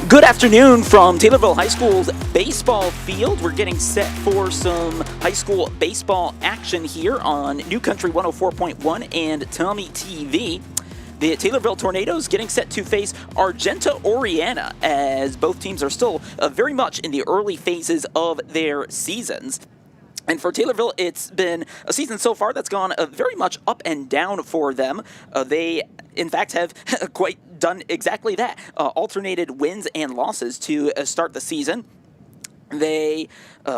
Good afternoon from Taylorville High School's baseball field. We're getting set for some high school baseball action here on New Country 104.1 and Tommy TV. The Taylorville Tornadoes getting set to face Argenta-Oreana as both teams are still very much in the early phases of their seasons. And for Taylorville, it's been a season so far that's gone very much up and down for them. They, in fact, have quite done exactly that. Alternated wins and losses to start the season. They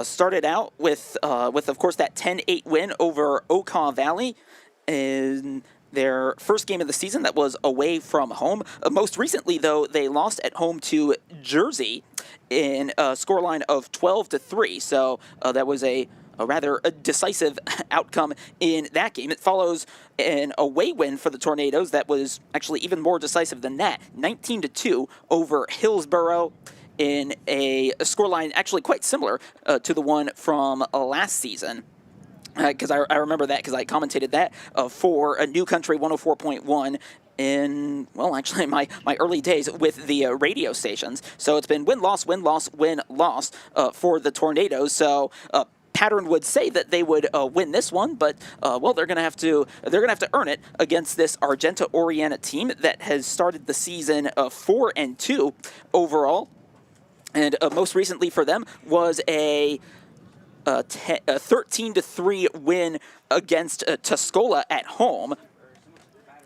started out with, of course, that 10-8 win over Okaw Valley in their first game of the season that was away from home. Most recently, though, they lost at home to Jersey in a scoreline of 12-3. So that was a rather decisive outcome in that game. It follows an away win for the Tornadoes that was actually even more decisive than that, 19-2 over Hillsborough in a scoreline actually quite similar to the one from last season. Because I remember that because I commentated that for a New Country 104.1 in, well, actually my early days with the radio stations. So it's been win-loss, win-loss, win-loss for the Tornadoes. So pattern would say that they would win this one, but well, they're gonna have to earn it against this Argenta-Oreana team that has started the season 4-2 overall, and most recently for them was a 13-3 win against Tuscola at home.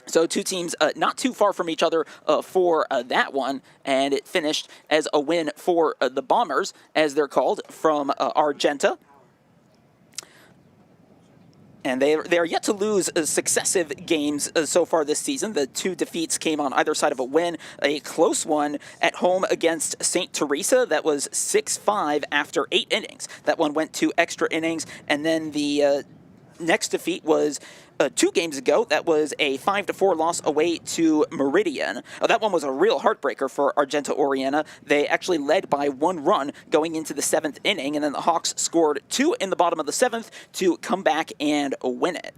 So two teams not too far from each other for that one, and it finished as a win for the Bombers, as they're called, from Argenta. And they are yet to lose successive games so far this season. The two defeats came on either side of a win. A close one at home against St. Teresa that was 6-5 after 8 innings. That one went to extra innings. And then the next defeat was 2 games ago. That was a 5-4 loss away to Meridian. That one was a real heartbreaker for Argenta-Oreana. They actually led by 1 run going into the 7th inning, and then the Hawks scored 2 in the bottom of the 7th to come back and win it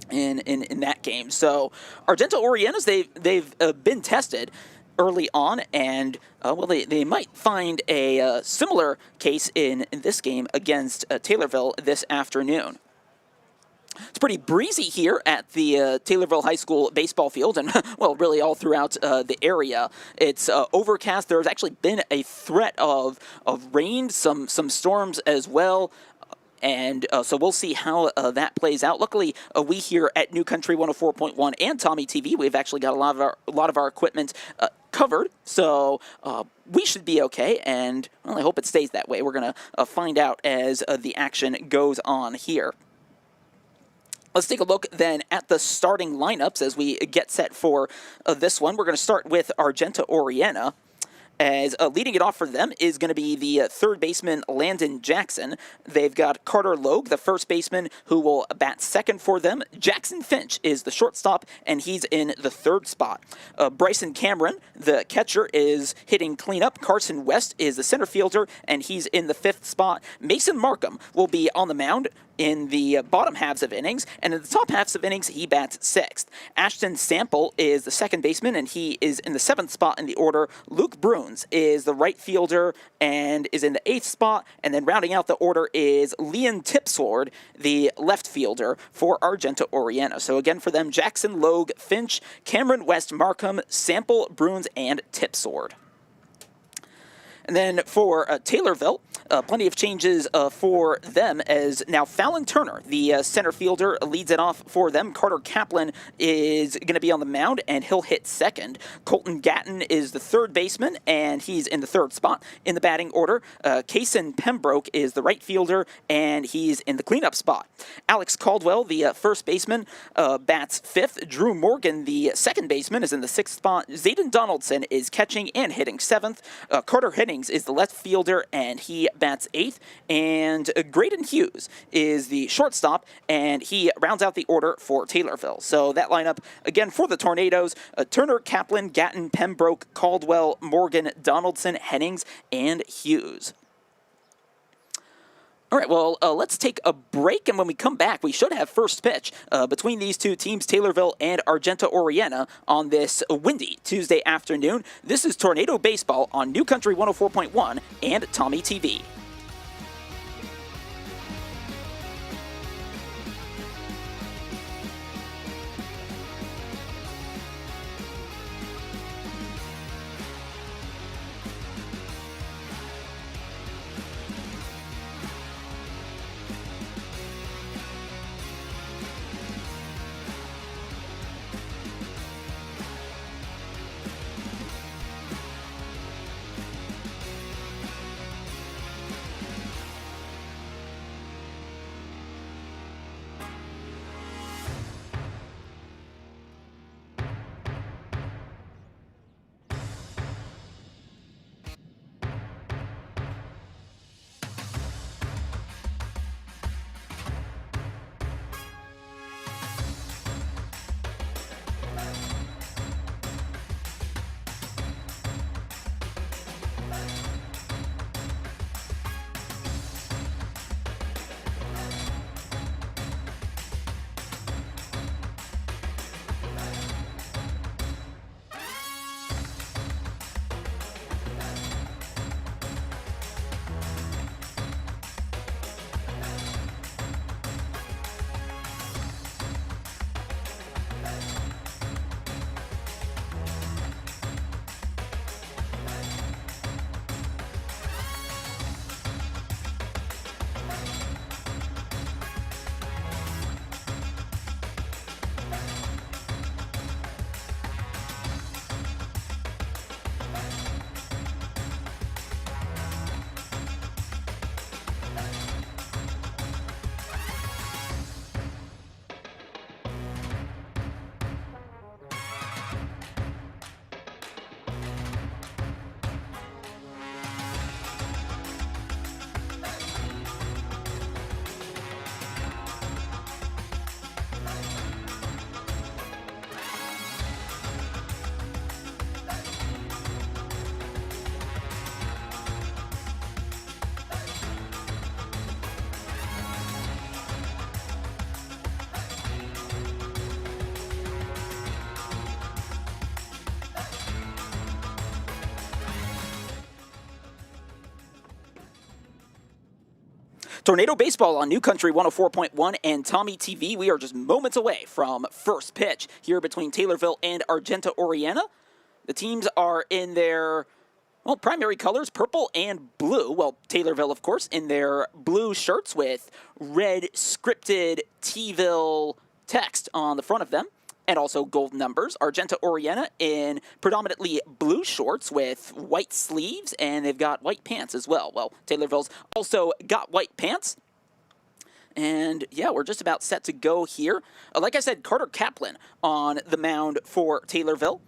in that game. So Argenta-Oreanas, they've been tested early on, and well, they might find a similar case in this game against Taylorville this afternoon. It's pretty breezy here at the Taylorville High School baseball field, and, well, really all throughout the area. It's overcast. There's actually been a threat of rain, some storms as well. And so we'll see how that plays out. Luckily, we here at New Country 104.1 and Tommy TV, we've actually got a lot of our equipment covered, so we should be okay. And, well, I hope it stays that way. We're going to find out as the action goes on here. Let's take a look then at the starting lineups as we get set for this one. We're going to start with Argenta-Oreana, as leading it off for them is going to be the third baseman, Landon Jackson. They've got Carter Logue, the first baseman, who will bat second for them. Jackson Finch is the shortstop, and he's in the third spot. Bryson Cameron, the catcher, is hitting cleanup. Carson West is the center fielder, and he's in the 5th spot. Mason Markham will be on the mound in the bottom halves of innings, and in the top halves of innings, he bats 6th. Ashton Sample is the second baseman, and he is in the 7th spot in the order. Luke Bruns is the right fielder and is in the 8th spot, and then rounding out the order is Leon Tipsword, the left fielder for Argenta-Oreana. So again for them, Jackson, Logue, Finch, Cameron West, Markham, Sample, Bruns, and Tipsword. And then for Taylorville, plenty of changes for them, as now Fallon Turner, the center fielder, leads it off for them. Carter Kaplan is going to be on the mound, and he'll hit second. Colton Gatton is the third baseman, and he's in the 3rd spot in the batting order. Kaysen Pembroke is the right fielder, and he's in the cleanup spot. Alex Caldwell, the first baseman, bats 5th. Drew Morgan, the second baseman, is in the 6th spot. Zayden Donaldson is catching and hitting 7th. Carter Hiddings is the left fielder, and he bats 8th. And Graydon Hughes is the shortstop, and he rounds out the order for Taylorville. So that lineup, again, for the Tornadoes, Turner, Kaplan, Gatton, Pembroke, Caldwell, Morgan, Donaldson, Hennings, and Hughes. All All right, well, let's take a break, and when we come back, we should have first pitch between these two teams, Taylorville and Argenta-Oreana, on this windy Tuesday afternoon. This is Tornado Baseball on New Country 104.1 and Tommy TV. Tornado Baseball on New Country 104.1 and Tommy TV. We are just moments away from first pitch here between Taylorville and Argenta-Oreana. The teams are in their, well, primary colors, purple and blue. Well, Taylorville, of course, in their blue shirts with red scripted T-ville text on the front of them, and also gold numbers. Argenta-Oreana in predominantly blue shorts with white sleeves, and they've got white pants as well. Well, Taylorville's also got white pants. And yeah, we're just about set to go here. Like I said, Carter Kaplan on the mound for Taylorville.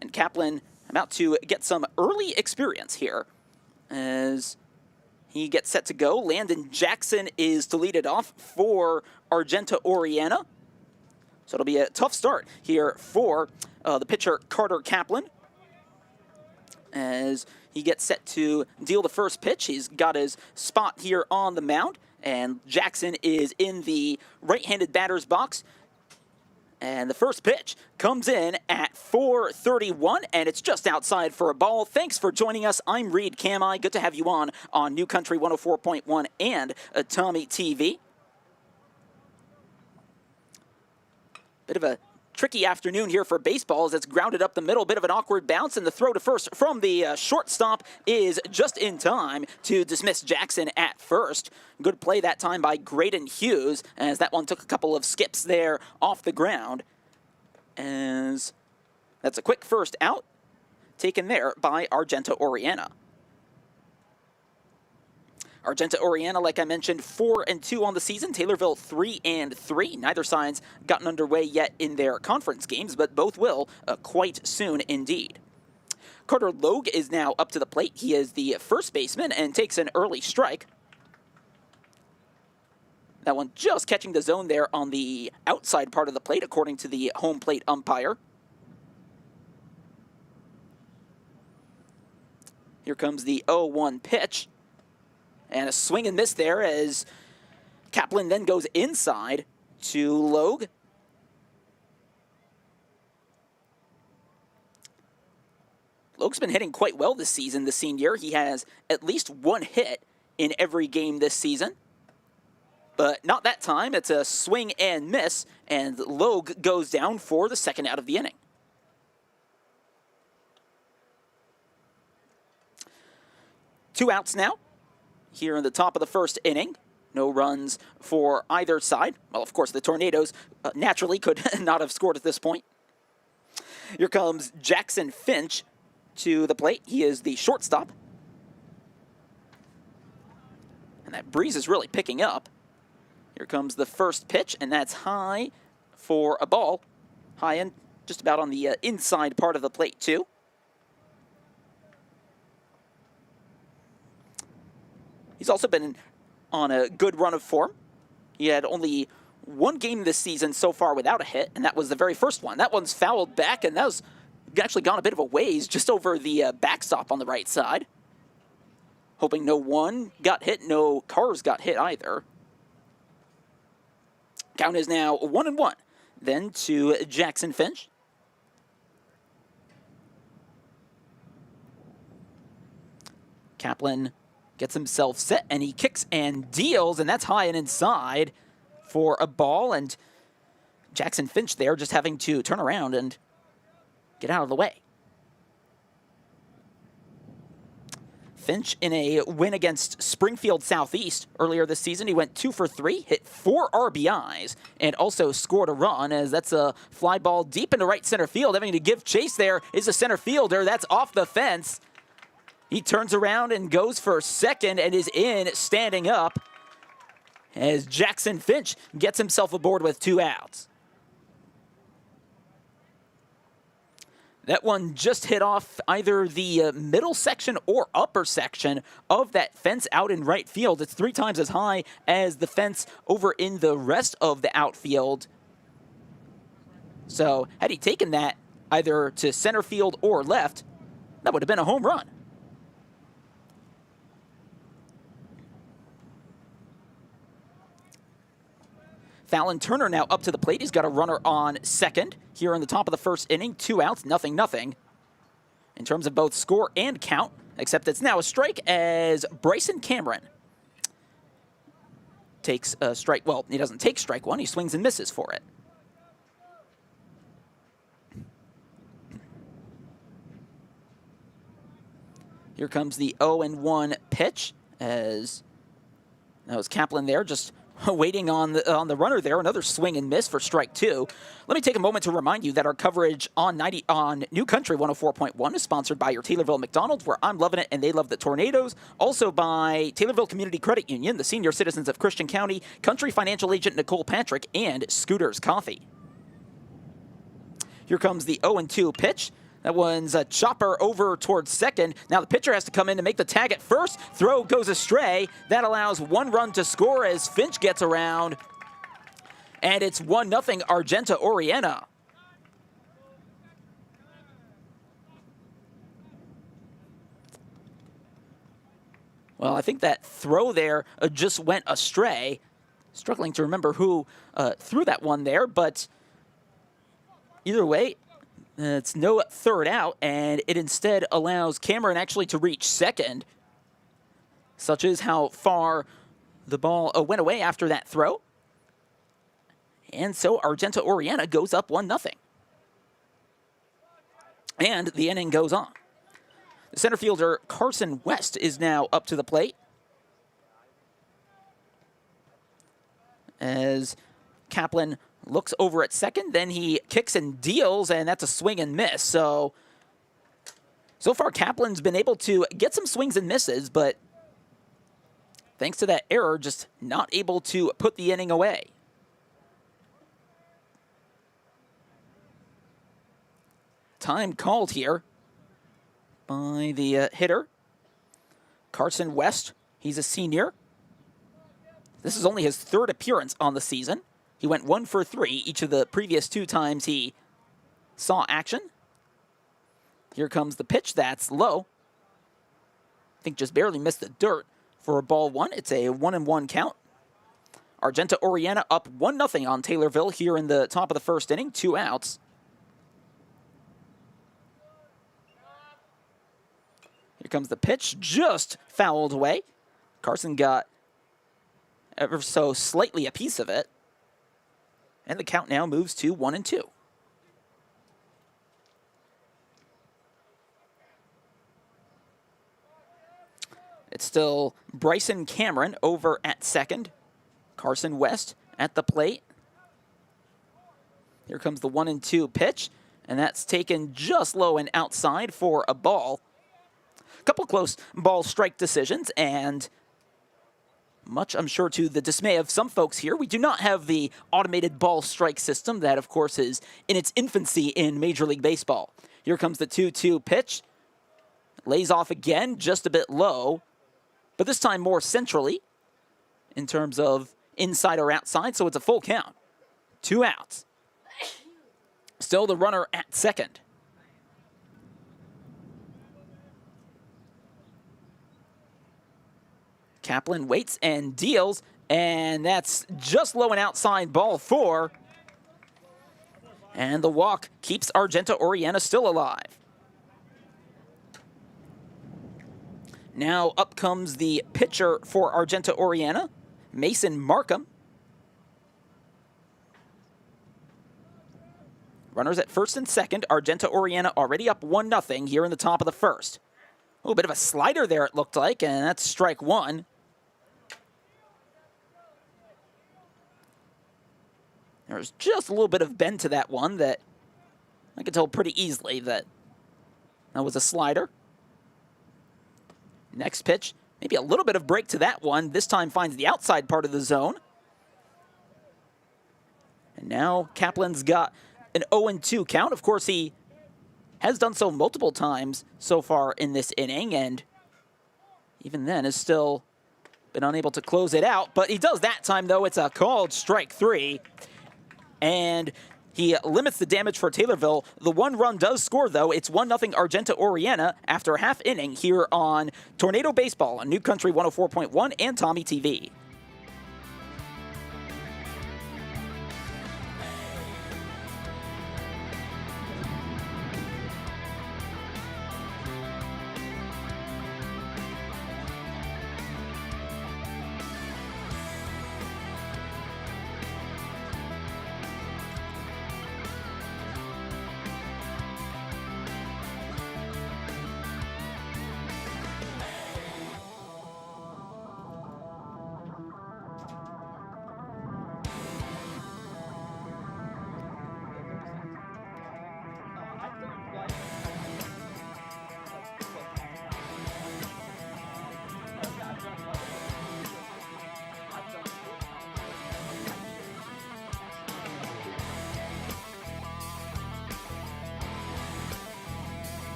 And Kaplan about to get some early experience here as he gets set to go. Landon Jackson is to lead it off for Argenta-Oreana. So it'll be a tough start here for the pitcher, Carter Kaplan, as he gets set to deal the first pitch. He's got his spot here on the mound, and Jackson is in the right-handed batter's box. And the first pitch comes in at 4:31, and it's just outside for a ball. Thanks for joining us. I'm Reed Kamai. Good to have you on New Country 104.1 and Tommy TV. Bit of a tricky afternoon here for baseball as it's grounded up the middle. Bit of an awkward bounce, and the throw to first from the shortstop is just in time to dismiss Jackson at first. Good play that time by Graydon Hughes, as that one took a couple of skips there off the ground. As that's a quick first out taken there by Argenta-Oreana. Argenta-Oreana, like I mentioned, 4-2 on the season. Taylorville 3-3. Neither side's gotten underway yet in their conference games, but both will quite soon indeed. Carter Logue is now up to the plate. He is the first baseman and takes an early strike. That one just catching the zone there on the outside part of the plate, according to the home plate umpire. Here comes the 0-1 pitch. And a swing and miss there as Kaplan then goes inside to Logue. Logue's been hitting quite well this season, the senior. He has at least one hit in every game this season. But not that time. It's a swing and miss, and Logue goes down for the second out of the inning. Two outs now here in the top of the first inning. No runs for either side. Well, of course, the Tornadoes naturally could not have scored at this point. Here comes Jackson Finch to the plate. He is the shortstop. And that breeze is really picking up. Here comes the first pitch, and that's high for a ball. High and just about on the inside part of the plate, too. He's also been on a good run of form. He had only one game this season so far without a hit, and that was the very first one. That one's fouled back, and that was actually gone a bit of a ways just over the backstop on the right side. Hoping no one got hit, no cars got hit either. Count is now 1-1. Then to Jackson Finch. Kaplan gets himself set, and he kicks and deals, and that's high and inside for a ball, and Jackson Finch there just having to turn around and get out of the way. Finch in a win against Springfield Southeast earlier this season. He went 2 for 3, hit 4 RBIs, and also scored a run, as that's a fly ball deep into right center field. Having to give chase there is a center fielder. That's off the fence. He turns around and goes for second and is in standing up as Jackson Finch gets himself aboard with 2 outs. That one just hit off either the middle section or upper section of that fence out in right field. It's 3 times as high as the fence over in the rest of the outfield. So had he taken that either to center field or left, that would have been a home run. Fallon Turner now up to the plate. He's got a runner on second here in the top of the first inning. 2 outs, 0-0. In terms of both score and count, except it's now a strike as Bryson Cameron takes a strike. Well, he doesn't take strike one. He swings and misses for it. Here comes the 0-1 pitch as that was Kaplan there just waiting on the runner there. Another swing and miss for strike 2. Let me take a moment to remind you that our coverage on New Country 104.1 is sponsored by your Taylorville McDonald's, where I'm loving it and they love the Tornadoes. Also by Taylorville Community Credit Union, the senior citizens of Christian County, Country Financial Agent Nicole Patrick, and Scooters Coffee. Here comes the 0-2 pitch. That one's a chopper over towards second. Now the pitcher has to come in to make the tag at first. Throw goes astray. That allows 1 run to score as Finch gets around. And it's 1-0 Argenta-Oreana. Well, I think that throw there just went astray. Struggling to remember who threw that one there, but either way, it's no third out, and it instead allows Cameron actually to reach second, such as how far the ball went away after that throw. And so Argenta-Oreana goes up 1-0. And the inning goes on. The center fielder Carson West is now up to the plate as Kaplan looks over at second, then he kicks and deals, and that's a swing and miss. So far Kaplan's been able to get some swings and misses, but thanks to that error, just not able to put the inning away. Time called here by the hitter, Carson West. He's a senior. This is only his 3rd appearance on the season. He went 1 for 3 each of the previous 2 times he saw action. Here comes the pitch. That's low. I think just barely missed the dirt for ball one. It's a 1-1 count. Argenta-Oreana up 1-0 on Taylorville here in the top of the first inning, 2 outs. Here comes the pitch, just fouled away. Carson got ever so slightly a piece of it. And the count now moves to 1-2. It's still Bryson Cameron over at second. Carson West at the plate. Here comes the 1-2 pitch, and that's taken just low and outside for a ball. A couple close ball strike decisions, and much, I'm sure, to the dismay of some folks here, we do not have the automated ball strike system that, of course, is in its infancy in Major League Baseball. Here comes the 2-2 pitch. Lays off again, just a bit low, but this time more centrally in terms of inside or outside, so it's a full count. 2 outs. Still the runner at second. Kaplan waits and deals, and that's just low and outside, ball 4. And the walk keeps Argenta-Oreana still alive. Now up comes the pitcher for Argenta-Oreana, Mason Markham. Runners at first and second. Argenta-Oreana already up 1-0 here in the top of the first. A little bit of a slider there, it looked like, and that's strike 1. There's just a little bit of bend to that one that I could tell pretty easily that was a slider. Next pitch, maybe a little bit of break to that one. This time finds the outside part of the zone. And now Kaplan's got an 0-2 count. Of course, he has done so multiple times so far in this inning, and even then has still been unable to close it out. But he does that time, though. It's a called strike 3. And he limits the damage for Taylorville. The 1 run does score, though. It's 1-0 Argenta-Oreana after a half inning here on Tornado Baseball on New Country 104.1 and Tommy TV.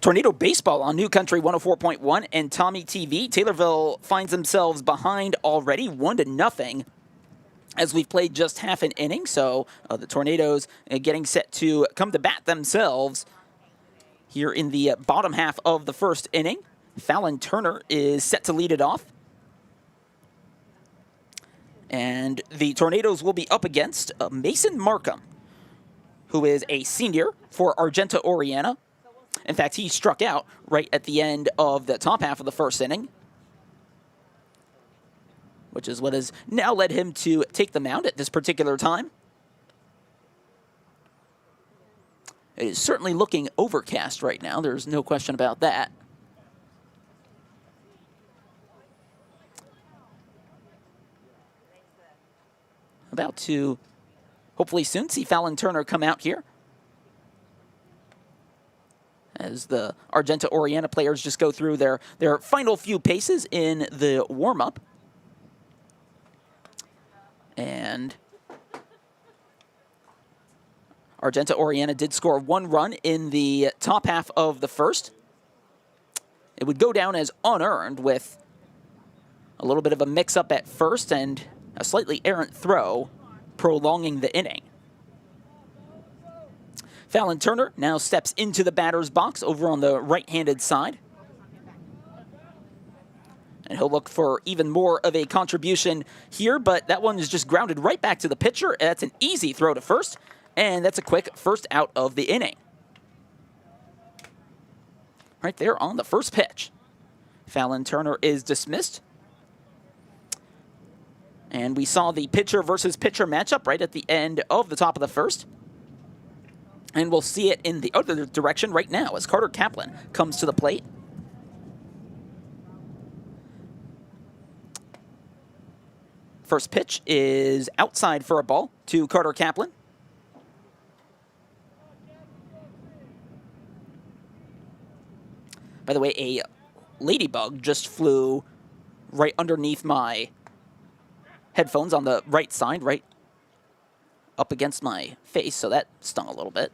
Tornado Baseball on New Country 104.1 and Tommy TV. Taylorville finds themselves behind already, 1-0, as we've played just half an inning. So the Tornadoes getting set to come to bat themselves here in the bottom half of the first inning. Fallon Turner is set to lead it off. And the Tornadoes will be up against Mason Markham, who is a senior for Argenta-Oreana. In fact, he struck out right at the end of the top half of the first inning, which is what has now led him to take the mound at this particular time. It is certainly looking overcast right now. There's no question about that. About to hopefully soon see Fallon Turner come out here, as the Argenta-Oreana players just go through their final few paces in the warm-up. And Argenta-Oreana did score 1 run in the top half of the first. It would go down as unearned with a little bit of a mix-up at first and a slightly errant throw prolonging the inning. Fallon Turner now steps into the batter's box over on the right-handed side. And he'll look for even more of a contribution here, but that one is just grounded right back to the pitcher. That's an easy throw to first, and that's a quick first out of the inning. Right there on the first pitch. Fallon Turner is dismissed. And we saw the pitcher versus pitcher matchup right at the end of the top of the first. And we'll see it in the other direction right now as Carter Kaplan comes to the plate. First pitch is outside for a ball to Carter Kaplan. By the way, a ladybug just flew right underneath my headphones on the right side, right up against my face, so that stung a little bit.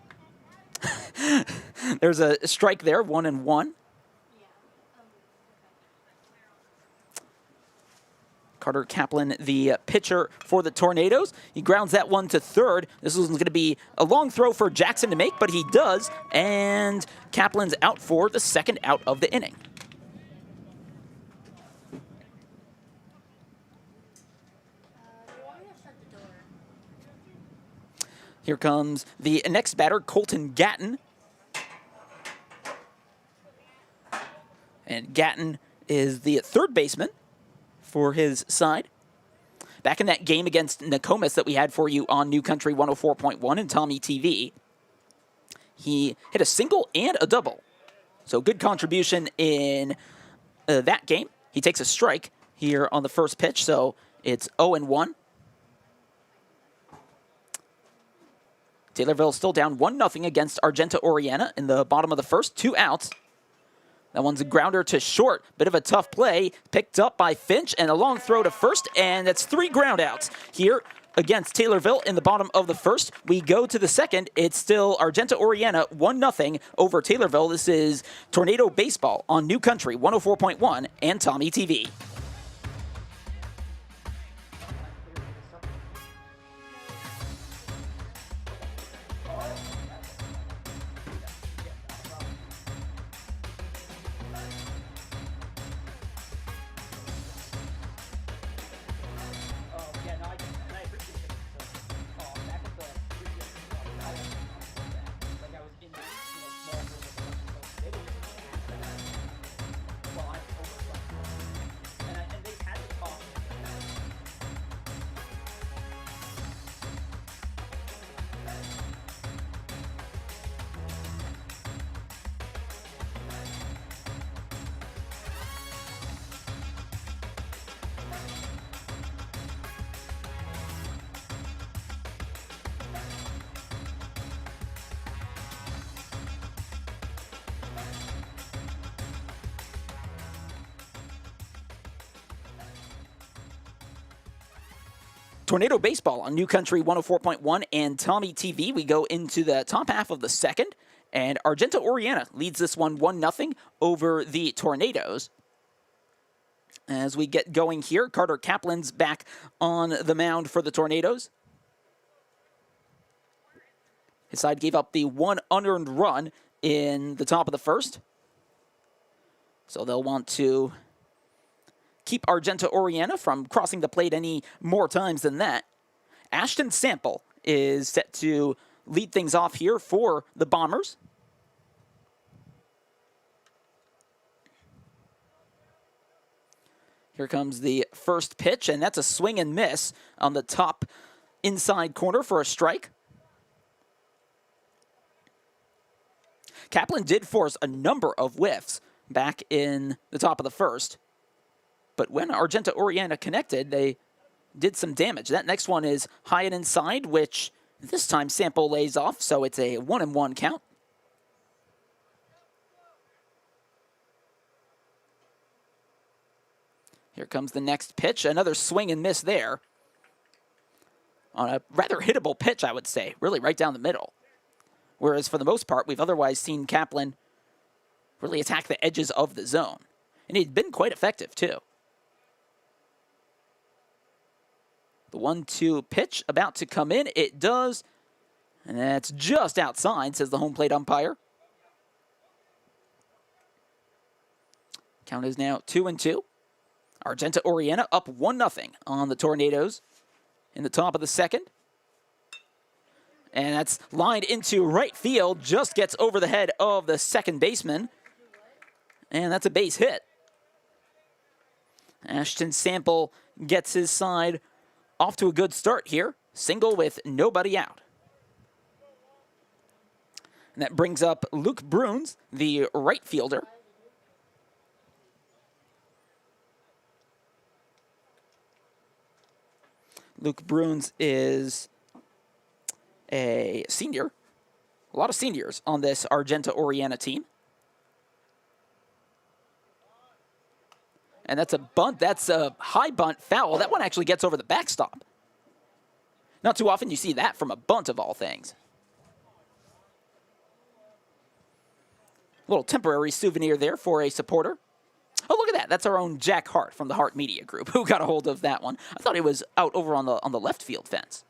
There's a strike there, 1-1. Carter Kaplan, the pitcher for the Tornadoes. He grounds that one to third. This was going to be a long throw for Jackson to make, but he does, and Kaplan's out for the second out of the inning. Here comes the next batter, Colton Gatton. And Gatton is the third baseman for his side. Back in that game against Nokomis that we had for you on New Country 104.1 and Tommy TV, he hit a single and a double. So good contribution in that game. He takes a strike here on the first pitch, so it's 0-1. Taylorville still down 1-0 against Argenta-Oreana in the bottom of the first, 2 outs. That one's a grounder to short. Bit of a tough play. Picked up by Finch and a long throw to first, and that's 3 ground outs here against Taylorville in the bottom of the first. We go to the second. It's still Argenta-Oreana 1-0 over Taylorville. This is Tornado Baseball on New Country 104.1 and Tommy TV. Tornado Baseball on New Country 104.1 and Tommy TV. We go into the top half of the second, and Argenta-Oreana leads this one 1-0 over the Tornadoes. As we get going here, Carter Kaplan's back on the mound for the Tornadoes. His side gave up the 1 unearned run in the top of the first. So they'll want to keep Argenta-Oreana from crossing the plate any more times than that. Ashton Sample is set to lead things off here for the Bombers. Here comes the first pitch, and that's a swing and miss on the top inside corner for a strike. Kaplan did force a number of whiffs back in the top of the first. But when Argenta-Oreana connected, they did some damage. That next one is high and inside, which this time Sample lays off, so it's a 1-1 count. Here comes the next pitch. Another swing and miss there. On a rather hittable pitch, I would say. Really right down the middle. Whereas for the most part, we've otherwise seen Kaplan really attack the edges of the zone. And he'd been quite effective, too. The 1-2 pitch about to come in. It does. And that's just outside, says the home plate umpire. Count is now 2-2. Argenta-Oreana up 1-0 on the Tornadoes in the top of the second. And that's lined into right field, just gets over the head of the second baseman. And that's a base hit. Ashton Sample gets his side off to a good start here. Single with nobody out. And that brings up Luke Bruns, the right fielder. Luke Bruns is a senior. A lot of seniors on this Argenta-Oreana team. And that's a bunt. That's a high bunt foul. That one actually gets over the backstop. Not too often you see that from a bunt of all things. A little temporary souvenir there for a supporter. Oh, look at that. That's our own Jack Hart from the Hart Media Group who got a hold of that one. I thought he was out over on the left field fence.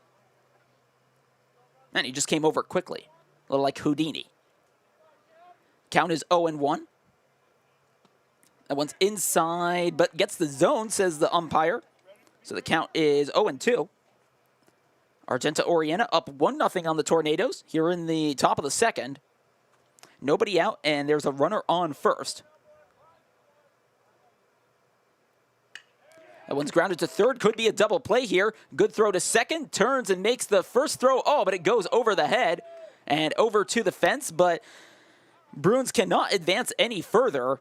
And he just came over quickly. A little like Houdini. Count is 0-1. That one's inside, but gets the zone, says the umpire. So the count is 0-2. Argenta-Oreana up 1-0 on the Tornadoes here in the top of the second. Nobody out, and there's a runner on first. That one's grounded to third. Could be a double play here. Good throw to second. Turns and makes the first throw. Oh, but it goes over the head and over to the fence. But Bruins cannot advance any further.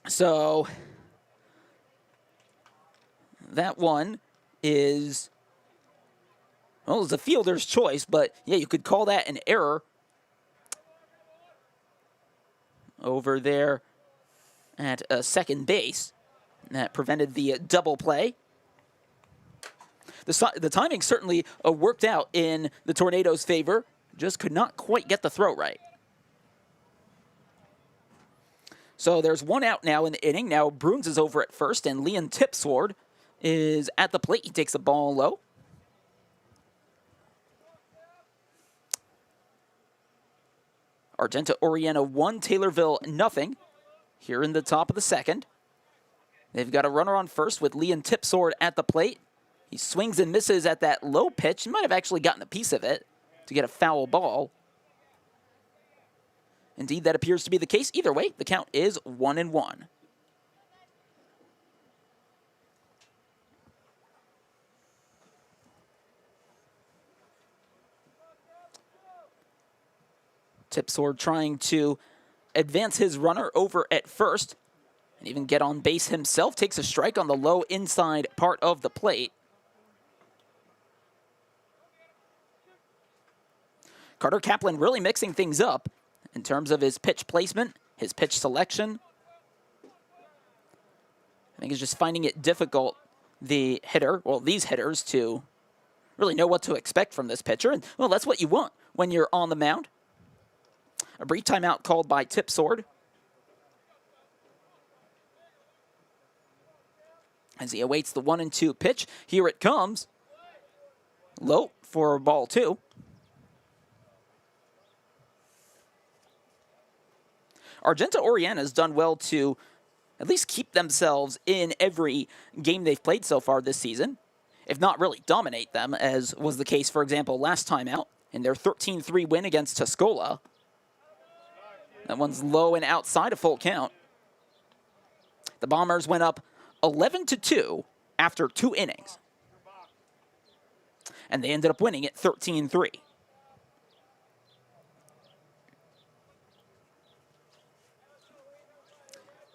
So that one is, well, it's a fielder's choice. But, yeah, you could call that an error. Over there at second base. That prevented the double play. The timing certainly worked out in the Tornadoes' favor. Just could not quite get the throw right. So there's one out now in the inning. Now Bruins is over at first, and Leon Tipsword is at the plate. He takes the ball low. Argenta-Oreana 1, Taylorville 0 here in the top of the second. They've got a runner on first with Leon Tipsword at the plate. He swings and misses at that low pitch. He might have actually gotten a piece of it to get a foul ball. Indeed, that appears to be the case. Either way, the count is 1-1. Tipsword trying to advance his runner over at first and even get on base himself. Takes a strike on the low inside part of the plate. Carter Kaplan really mixing things up in terms of his pitch placement, his pitch selection. I think he's just finding it difficult, the hitter, well, these hitters, to really know what to expect from this pitcher. And, well, that's what you want when you're on the mound. A brief timeout called by Tipsword as he awaits the 1-2 pitch. Here it comes. Low for ball 2. Argenta-Oreana has done well to at least keep themselves in every game they've played so far this season, if not really dominate them, as was the case, for example, last time out in their 13-3 win against Tuscola. That one's low and outside a full count. The Bombers went up 11-2 after 2 innings. And they ended up winning at 13-3.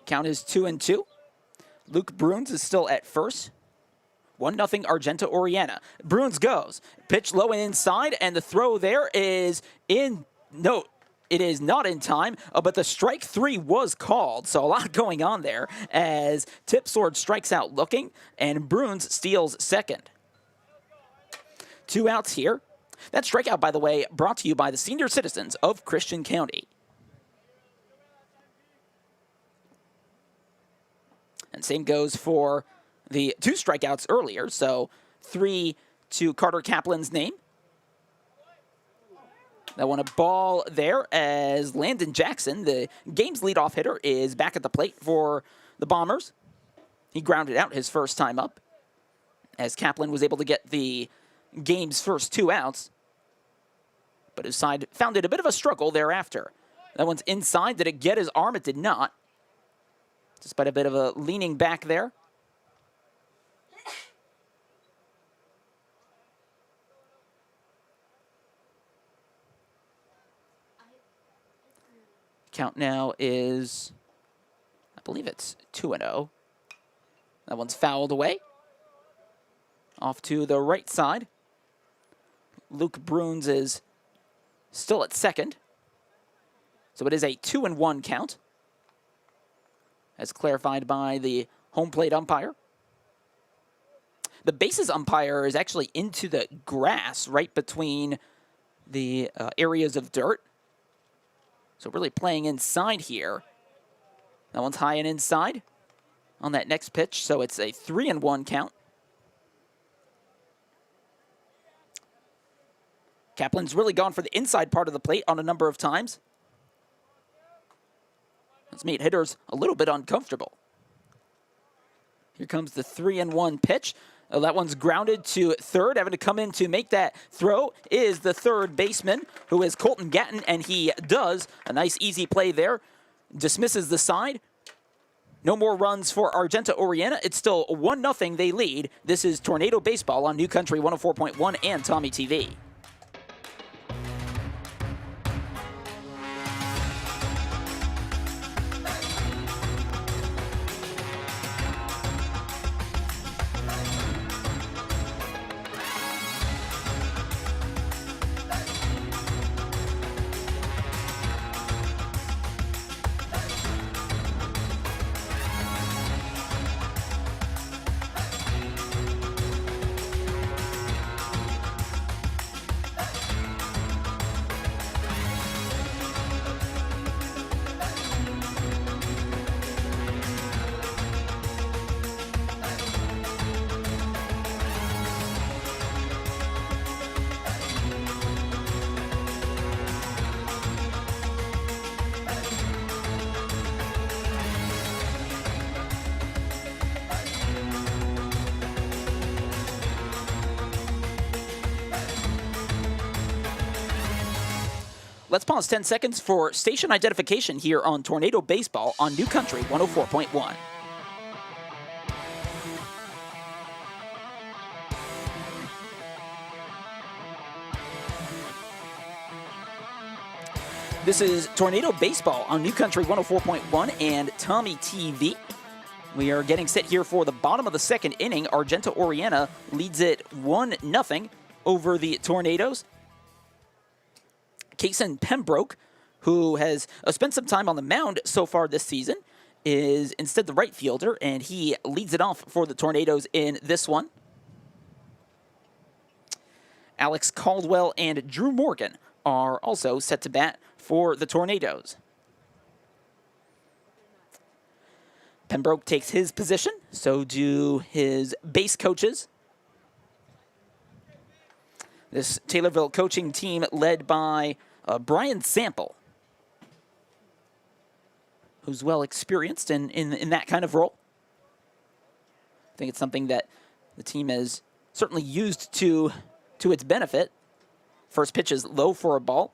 Count is 2-2. Luke Bruns is still at first. 1-0 Argenta-Oreana. Bruns goes. Pitch low and inside, and the throw there is in. No, it is not in time, but the strike 3 was called, so a lot going on there as Tipsword strikes out looking, and Bruns steals second. 2 outs here. That strikeout, by the way, brought to you by the senior citizens of Christian County. And same goes for the 2 strikeouts earlier, so 3 to Carter Kaplan's name. That one a ball there as Landon Jackson, the game's leadoff hitter, is back at the plate for the Bombers. He grounded out his first time up as Kaplan was able to get the game's first 2 outs. But his side found it a bit of a struggle thereafter. That one's inside. Did it get his arm? It did not. Despite a bit of a leaning back there. Count now is, I believe it's 2-0. That one's fouled away. Off to the right side. Luke Bruns is still at second. So it is a 2-1 count, as clarified by the home plate umpire. The bases umpire is actually into the grass right between the areas of dirt. So really playing inside here. That one's high and inside on that next pitch, so it's a 3-1 count. Kaplan's really gone for the inside part of the plate on a number of times. That's made hitters a little bit uncomfortable. Here comes the 3-1 pitch. Oh, that one's grounded to third. Having to come in to make that throw is the third baseman, who is Colton Gatton, and he does a nice easy play there. Dismisses the side. No more runs for Argenta-Oreana. It's still 1-0 they lead. This is Tornado Baseball on New Country 104.1 and Tommy TV. Let's pause 10 seconds for station identification here on Tornado Baseball on New Country 104.1. This is Tornado Baseball on New Country 104.1 and Tommy TV. We are getting set here for the bottom of the second inning. Argenta-Oreana leads it 1-0 over the Tornadoes. Kason Pembroke, who has spent some time on the mound so far this season, is instead the right fielder, and he leads it off for the Tornadoes in this one. Alex Caldwell and Drew Morgan are also set to bat for the Tornadoes. Pembroke takes his position, so do his base coaches. This Taylorville coaching team led by Brian Sample, who's well experienced in that kind of role. I think it's something that the team has certainly used to its benefit. First pitch is low for a ball.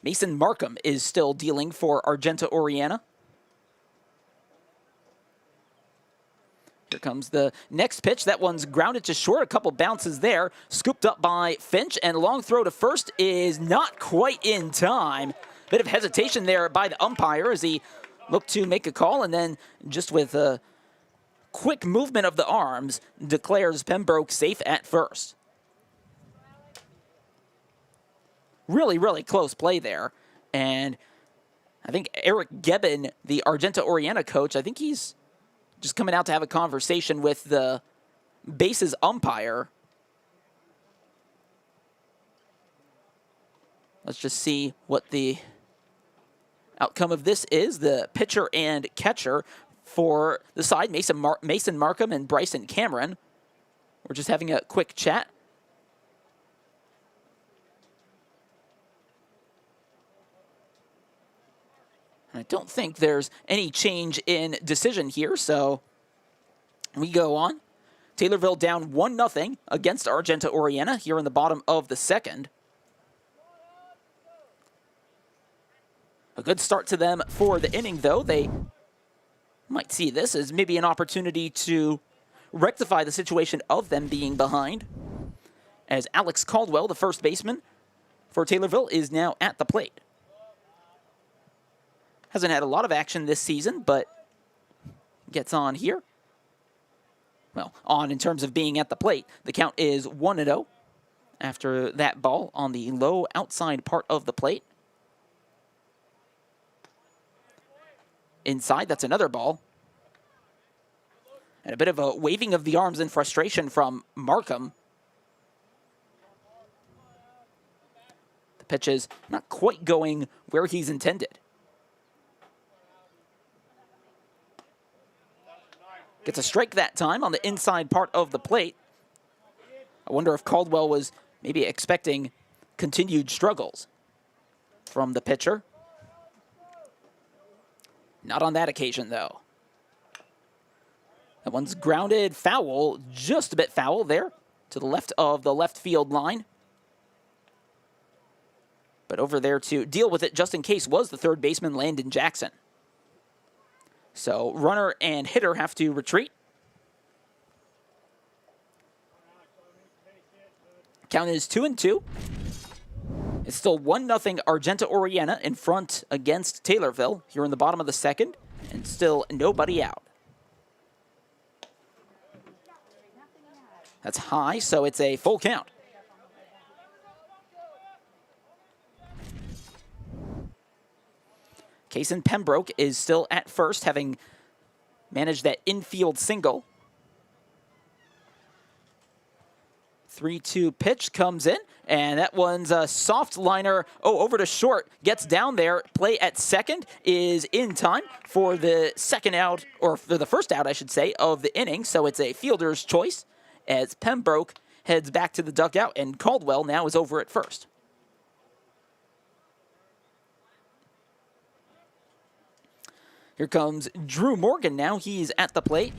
Mason Markham is still dealing for Argenta-Oreana. Here comes the next pitch. That one's grounded to short. A couple bounces there. Scooped up by Finch, and long throw to first is not quite in time. Bit of hesitation there by the umpire as he looked to make a call, and then just with a quick movement of the arms, declares Pembroke safe at first. Really, really close play there. And I think Eric Gebbin, the Argenta-Oreana coach, I think he's just coming out to have a conversation with the bases umpire. Let's just see what the outcome of this is. The pitcher and catcher for the side, Mason Markham and Bryson Cameron. We're just having a quick chat. I don't think there's any change in decision here, so we go on. Taylorville down 1-0 against Argenta-Oreana here in the bottom of the second. A good start to them for the inning, though. They might see this as maybe an opportunity to rectify the situation of them being behind, as Alex Caldwell, the first baseman for Taylorville, is now at the plate. Hasn't had a lot of action this season, but gets on here. Well, on in terms of being at the plate. The count is 1-0 after that ball on the low outside part of the plate. Inside, that's another ball. And a bit of a waving of the arms in frustration from Markham. The pitch is not quite going where he's intended. Gets a strike that time on the inside part of the plate. I wonder if Caldwell was maybe expecting continued struggles from the pitcher. Not on that occasion, though. That one's grounded foul, just a bit foul there to the left of the left field line. But over there to deal with it just in case was the third baseman, Landon Jackson. So runner and hitter have to retreat. Count is 2-2. It's still 1-0 Argenta-Oreana in front against Taylorville here in the bottom of the second, and still nobody out. That's high, so it's a full count. Kason Pembroke is still at first, having managed that infield single. 3-2 pitch comes in, and that one's a soft liner. Oh, over to short, gets down there. Play at second is in time for the second out, or for the first out, I should say, of the inning. So it's a fielder's choice as Pembroke heads back to the dugout, and Caldwell now is over at first. Here comes Drew Morgan now. He's at the plate.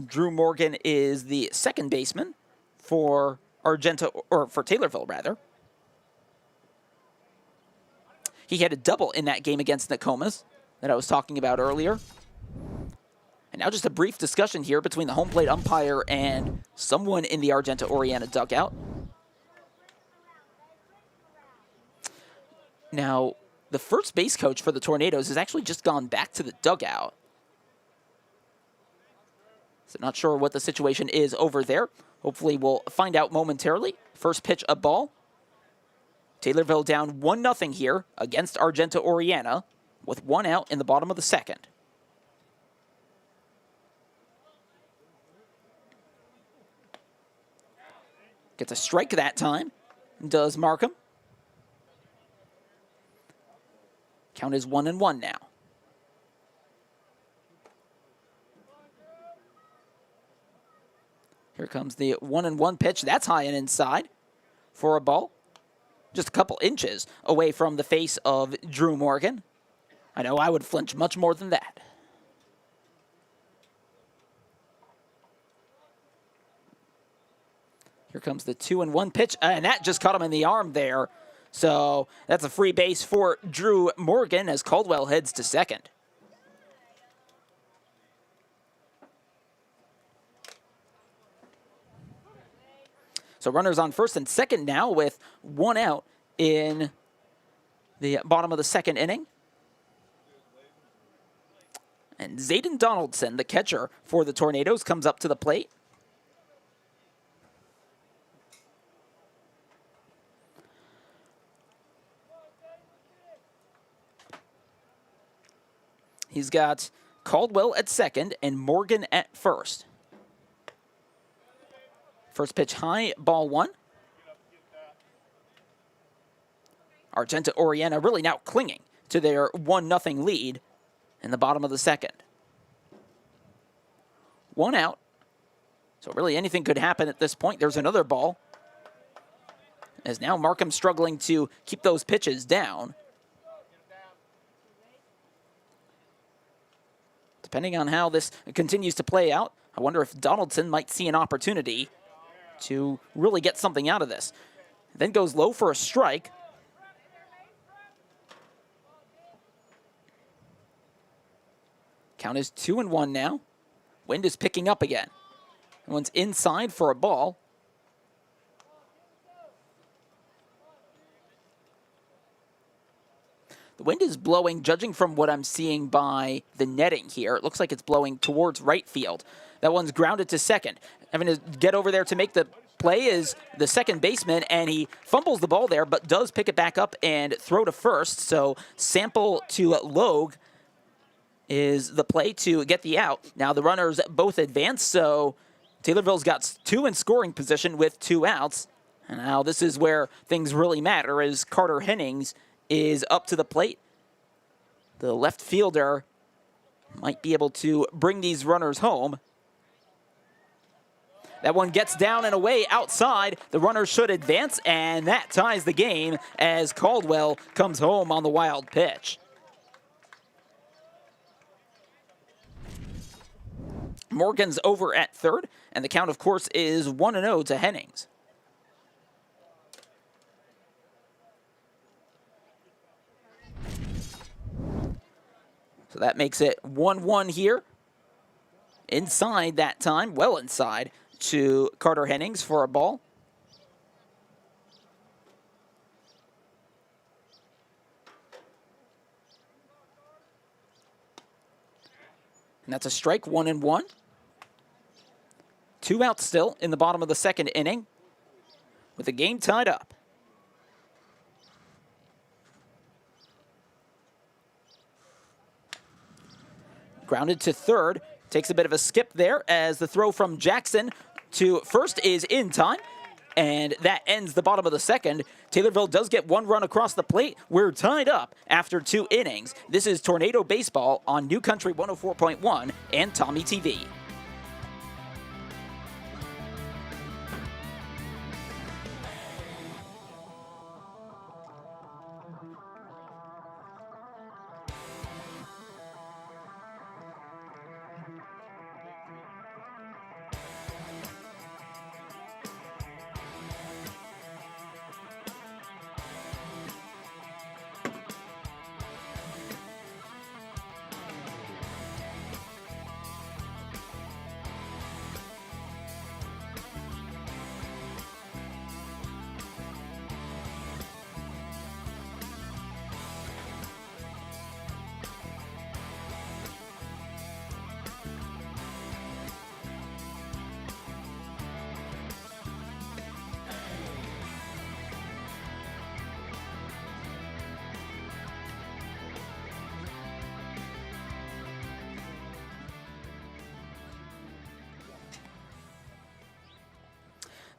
Drew Morgan is the second baseman for for Taylorville, rather. He had a double in that game against Nokomis that I was talking about earlier. And now just a brief discussion here between the home plate umpire and someone in the Argenta-Oreana dugout. Now, the first base coach for the Tornadoes has actually just gone back to the dugout. So not sure what the situation is over there. Hopefully we'll find out momentarily. First pitch, a ball. Taylorville down 1-0 here against Argenta-Oreana with one out in the bottom of the second. Gets a strike that time, does Markham. Count is 1-1 now. Here comes the 1-1 pitch. That's high and inside for a ball. Just a couple inches away from the face of Drew Morgan. I know I would flinch much more than that. Here comes the 2-1 pitch, and that just caught him in the arm there. So that's a free base for Drew Morgan as Caldwell heads to second. So runners on first and second now with one out in the bottom of the second inning. And Zayden Donaldson, the catcher for the Tornadoes, comes up to the plate. He's got Caldwell at second and Morgan at first. First pitch high, ball one. Argenta-Oreana really now clinging to their 1-0 lead in the bottom of the second. One out. So really anything could happen at this point. There's another ball. as now Markham struggling to keep those pitches down. Depending on how this continues to play out, I wonder if Donaldson might see an opportunity to really get something out of this. Then goes low for a strike. Count is 2-1 now. Wind is picking up again. That one's inside for a ball. The wind is blowing, judging from what I'm seeing by the netting here. It looks like it's blowing towards right field. That one's grounded to second. Having to get over there to make the play is the second baseman, and he fumbles the ball there, but does pick it back up and throw to first. So sample to Logue is the play to get the out. Now the runners both advance, so Taylorville's got 2 in scoring position with 2 outs. And now this is where things really matter, as Carter Hennings is up to the plate. The left fielder might be able to bring these runners home. That one gets down and away outside. The runner should advance, and that ties the game as Caldwell comes home on the wild pitch. Morgan's over at third, and the count, of course, is 1-0 to Hennings. So that makes it 1-1 here. Inside that time, well inside, to Carter Hennings for a ball. And that's a strike, 1-1. 2 outs still in the bottom of the second inning, with the game tied up. Grounded to third, takes a bit of a skip there as the throw from Jackson to first is in time, and that ends the bottom of the second. Taylorville does get 1 run across the plate. We're tied up after 2 innings. This is Tornado Baseball on New Country 104.1 and Tommy TV.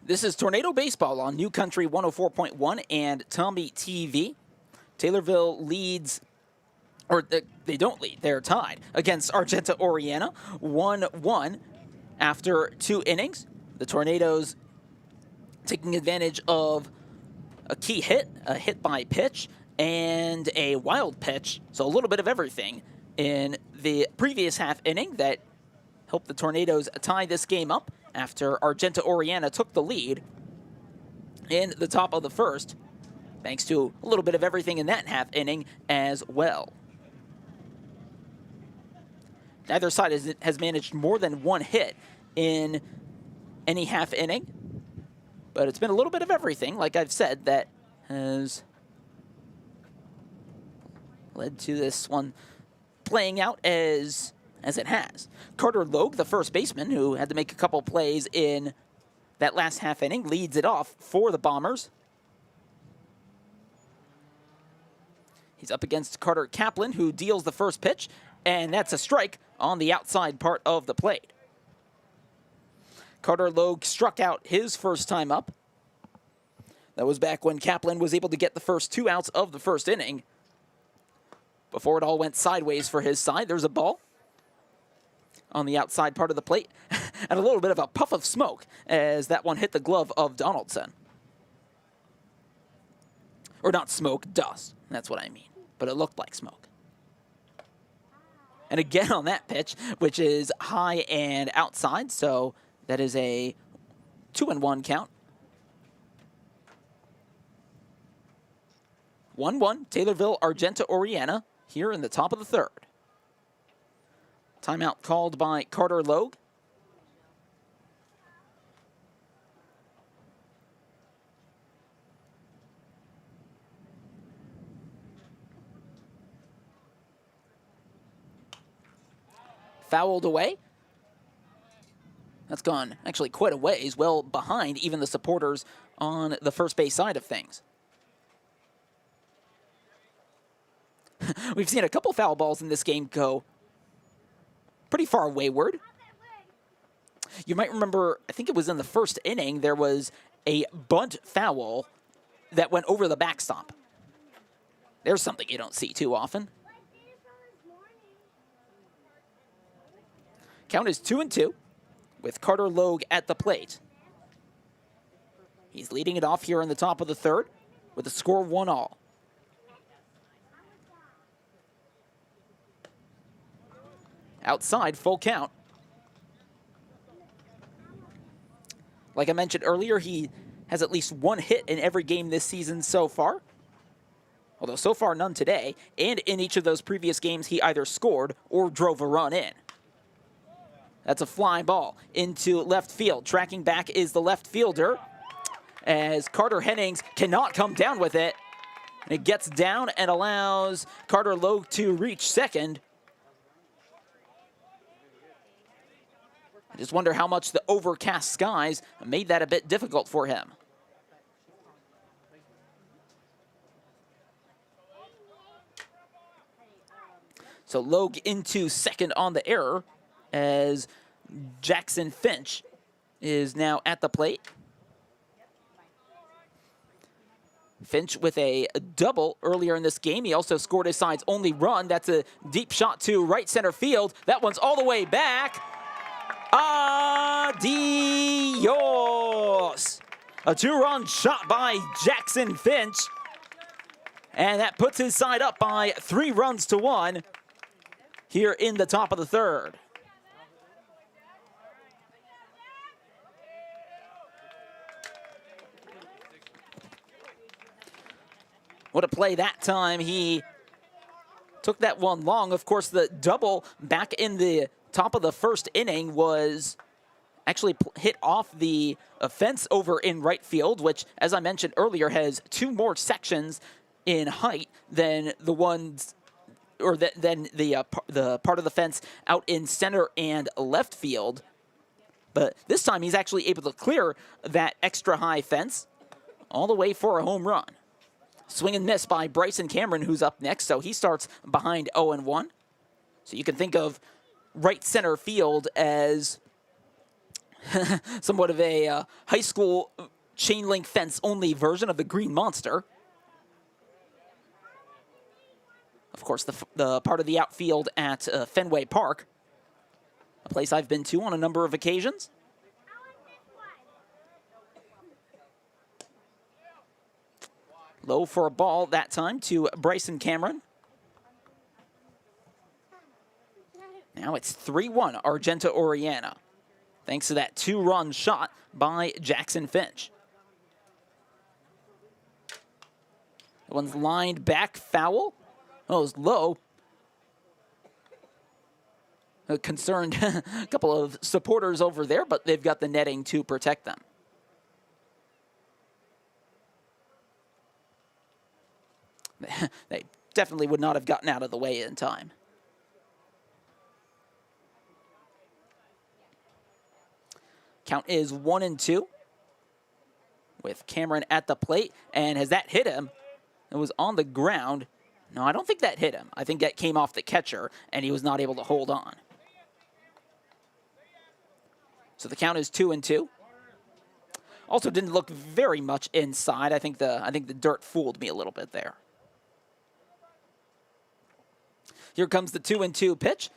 This is Tornado Baseball on New Country 104.1 and Tommy TV. Taylorville leads, or they don't lead, they're tied against Argenta-Oreana 1-1 after 2 innings. The Tornadoes taking advantage of a key hit, a hit by pitch, and a wild pitch. So a little bit of everything in the previous half inning that helped the Tornadoes tie this game up after Argenta-Oreana took the lead in the top of the first, thanks to a little bit of everything in that half inning as well. Neither side has managed more than 1 hit in any half inning, but it's been a little bit of everything, like I've said, that has led to this one playing out as it has. Carter Logue, the first baseman, who had to make a couple plays in that last half inning, leads it off for the Bombers. He's up against Carter Kaplan, who deals the first pitch, and that's a strike on the outside part of the plate. Carter Logue struck out his first time up. That was back when Kaplan was able to get the first 2 outs of the first inning. Before it all went sideways for his side, there's a ball on the outside part of the plate, and a little bit of a puff of smoke as that one hit the glove of Donaldson. Or not smoke, dust. That's what I mean. But it looked like smoke. And again on that pitch, which is high and outside, so that is a 2-1 count. 1-1, Taylorville, Argenta-Oreana, here in the top of the third. Timeout called by Carter Logue. Fouled away. That's gone actually quite a ways, well behind even the supporters on the first base side of things. We've seen a couple foul balls in this game go pretty far wayward. You might remember, I think it was in the first inning, there was a bunt foul that went over the backstop. There's something you don't see too often. Count is 2-2 with Carter Logue at the plate. He's leading it off here in the top of the third with a score 1-all. Outside, full count. Like I mentioned earlier, he has at least one hit in every game this season so far. Although so far none today. And in each of those previous games, he either scored or drove a run in. That's a flying ball into left field. Tracking back is the left fielder as Carter Hennings cannot come down with it. And it gets down and allows Carter Logue to reach second. I just wonder how much the overcast skies made that a bit difficult for him. So Logue into second on the error as Jackson Finch is now at the plate. Finch with a double earlier in this game. He also scored his side's only run. That's a deep shot to right center field. That one's all the way back. Adios! A two-run shot by Jackson Finch. And that puts his side up by 3-1 here in the top of the third. What a play that time. He took that one long. Of course, the double back in the top of the first inning was actually hit off the fence over in right field, which, as I mentioned earlier, has 2 more sections in height than the ones, or than the part of the fence out in center and left field. But this time he's actually able to clear that extra high fence all the way for a home run. Swing and miss by Bryson Cameron, who's up next, so he starts behind 0-1. So you can think of right center field as somewhat of a high school chain link fence only version of the Green Monster. Of course, the part of the outfield at Fenway Park, a place I've been to on a number of occasions. Low for a ball that time to Bryson Cameron. Now it's 3-1 Argenta-Oreana, thanks to that 2-run shot by Jackson Finch. That one's lined back foul. Oh, it was low. A concerned a couple of supporters over there, but they've got the netting to protect them. They definitely would not have gotten out of the way in time. Count is 1-2 with Cameron at the plate. And has that hit him? It was on the ground. No, I don't think that hit him. I think that came off the catcher, and he was not able to hold on. So the count is 2-2. Also didn't look very much inside. I think the dirt fooled me a little bit there. Here comes the 2-2 pitch,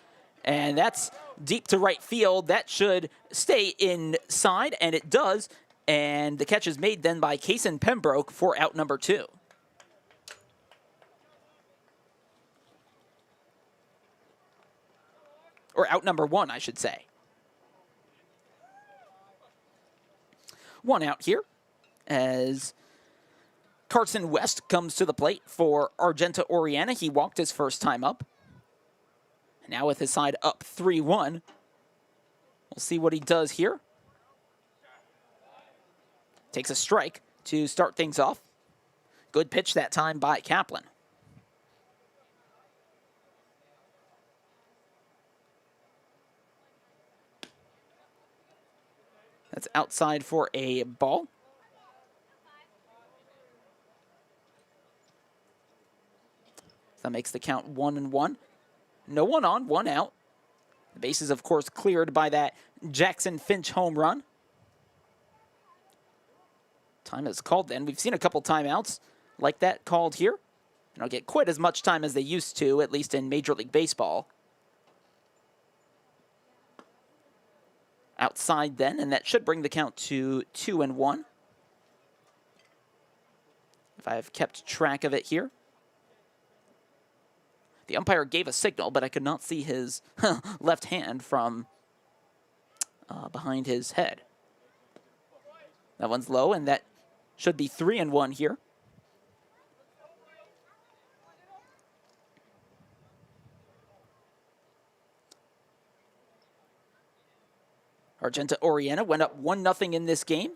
and that's deep to right field. That should stay inside, and it does. And the catch is made then by Kaysen Pembroke for out number 2. or out number 1, I should say. 1 out here as Carson West comes to the plate for Argenta-Oreana. He walked his first time up. Now with his side up 3-1, we'll see what he does here. Takes a strike to start things off. Good pitch that time by Kaplan. That's outside for a ball. That makes the count 1-1. No one on, 1 out. The base is, of course, cleared by that Jackson Finch home run. Time is called then. We've seen a couple timeouts like that called here. They don't get quite as much time as they used to, at least in Major League Baseball. Outside then, and that should bring the count to 2-1. If I have kept track of it here. The umpire gave a signal, but I could not see his left hand from behind his head. That one's low, and that should be 3-1 here. Argenta-Oreana went up 1-0 in this game,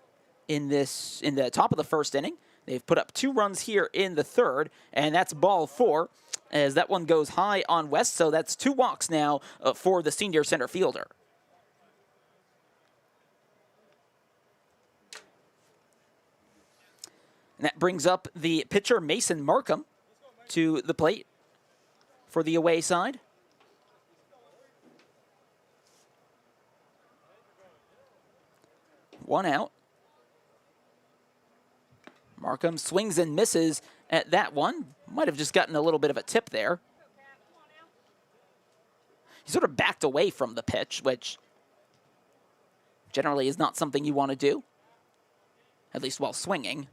in the top of the first inning. They've put up 2 runs here in the third, and that's ball 4, as that one goes high on West, so that's 2 walks now for the senior center fielder. And that brings up the pitcher, Mason Markham, to the plate for the away side. One out. Markham swings and misses at that one. Might have just gotten a little bit of a tip there. He sort of backed away from the pitch, which generally is not something you want to do, at least while swinging.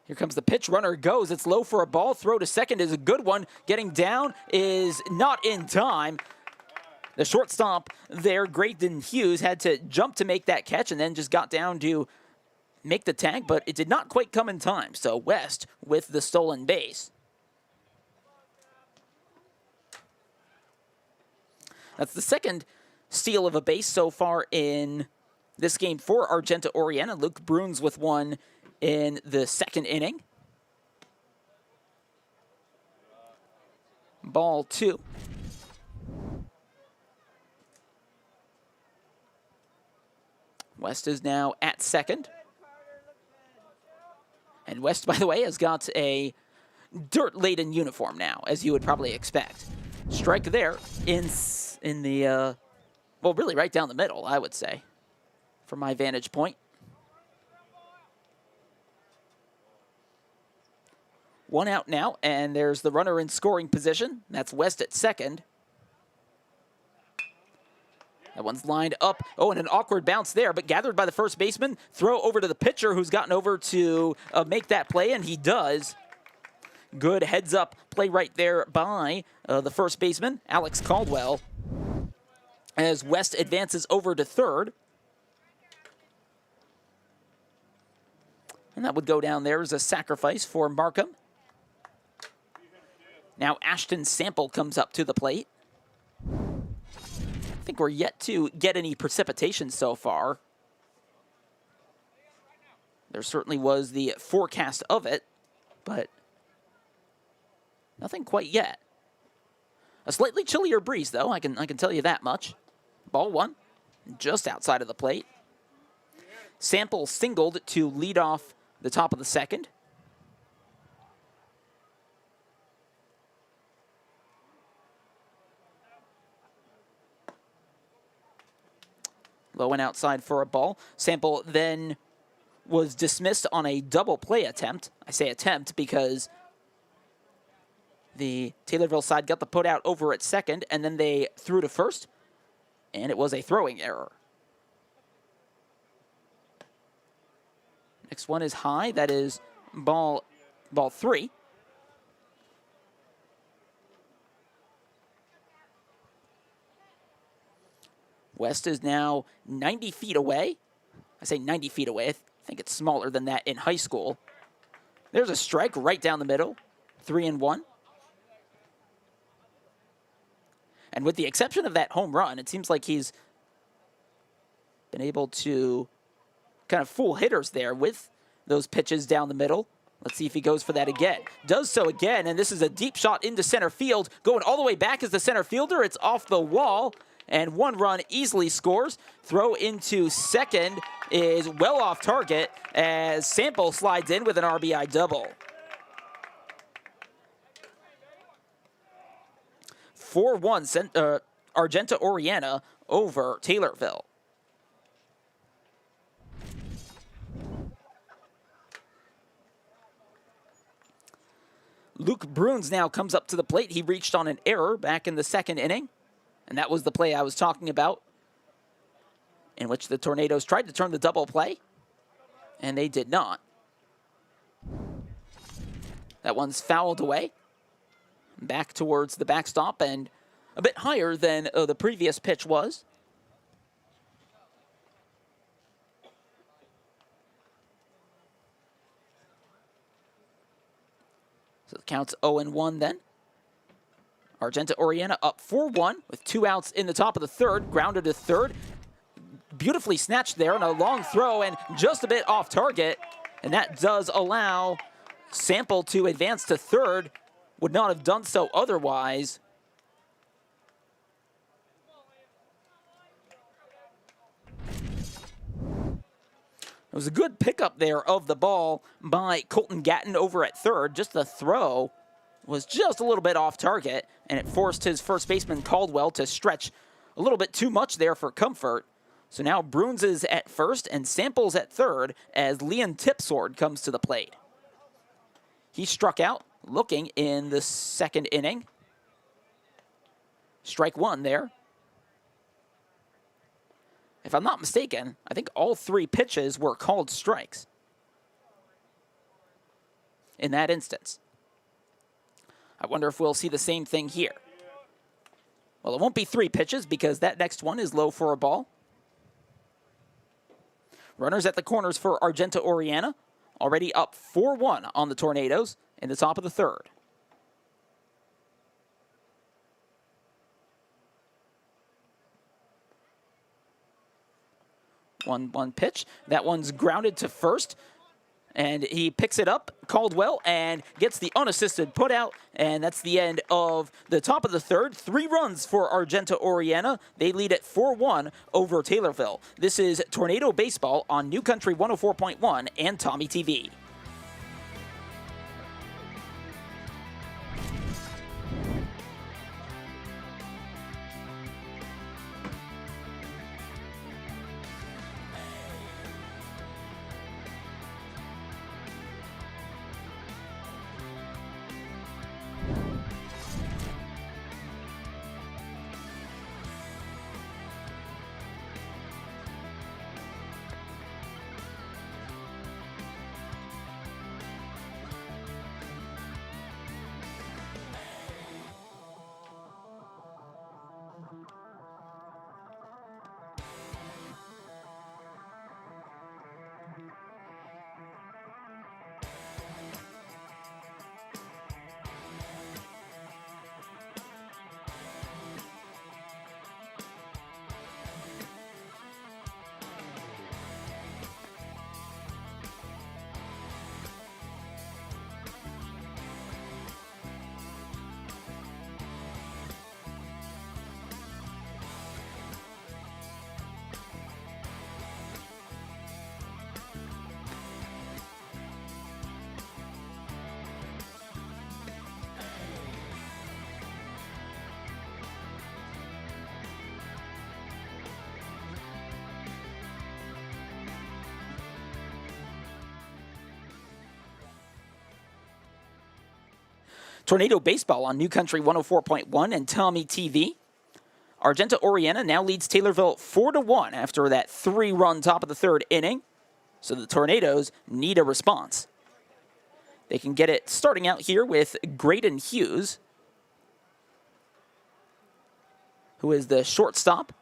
Here comes the pitch. Runner goes. It's low for a ball. Throw to second is a good one. Getting down is not in time. The shortstop there, Graydon Hughes, had to jump to make that catch and then just got down to make the tag, but it did not quite come in time. So West with the stolen base. That's the second steal of a base so far in this game for Argenta-Oreana. Luke Bruns with one in the second inning. Ball 2. West is now at second. And West, by the way, has got a dirt-laden uniform now, as you would probably expect. Strike there in the, well, really right down the middle, I would say, from my vantage point. One out now, and there's the runner in scoring position. That's West at second. That one's lined up. Oh, and an awkward bounce there, but gathered by the first baseman. Throw over to the pitcher, who's gotten over to make that play, and he does. Good heads-up play right there by the first baseman, Alex Caldwell, as West advances over to third. And that would go down there as a sacrifice for Markham. Now Ashton Sample comes up to the plate. I think we're yet to get any precipitation so far. There certainly was the forecast of it, but nothing quite yet. A slightly chillier breeze, though, I can tell you that much. Ball 1, just outside of the plate. Sample singled to lead off the top of the second. Low and outside for a ball. Sample then was dismissed on a double play attempt. I say attempt because the Taylorville side got the put out over at second, and then they threw to first, and it was a throwing error. Next one is high. That is ball 3. West is now 90 feet away. I say 90 feet away. I think it's smaller than that in high school. There's a strike right down the middle. 3-1. And with the exception of that home run, it seems like he's been able to kind of fool hitters there with those pitches down the middle. Let's see if he goes for that again. Does so again, and this is a deep shot into center field. Going all the way back as the center fielder. It's off the wall, and one run easily scores. Throw into second is well off target as Sample slides in with an RBI double. 4-1 Argenta-Oreana over Taylorville. Luke Bruns now comes up to the plate. He reached on an error back in the second inning, and that was the play I was talking about, in which the Tornadoes tried to turn the double play, and they did not. That one's fouled away, back towards the backstop, and a bit higher than the previous pitch was. So the count's 0-1 then. Argenta-Oreana up 4-1 with 2 outs in the top of the third. Grounded to third. Beautifully snatched there on a long throw and just a bit off target. And that does allow Sample to advance to third. Would not have done so otherwise. It was a good pickup there of the ball by Colton Gatton over at third. Just the throw was just a little bit off target, and it forced his first baseman Caldwell to stretch a little bit too much there for comfort. So now Bruns is at first and Samples at third as Leon Tipsword comes to the plate. He struck out looking in the second inning. Strike one there. If I'm not mistaken, I think all 3 pitches were called strikes in that instance. I wonder if we'll see the same thing here. Well, it won't be 3 pitches because that next one is low for a ball. Runners at the corners for Argenta-Oreana, already up 4-1 on the Tornadoes in the top of the third. One pitch. That one's grounded to first, and he picks it up, Caldwell, and gets the unassisted put out, and that's the end of the top of the third. 3 runs for Argenta-Oreana. They lead at 4-1 over Taylorville. This is Tornado Baseball on New Country 104.1 and Tommy TV. Tornado Baseball on New Country 104.1 and Tommy TV. Argenta-Oreana now leads Taylorville 4-1 after that 3-run top of the third inning. So the Tornadoes need a response. They can get it starting out here with Graydon Hughes, who is the shortstop.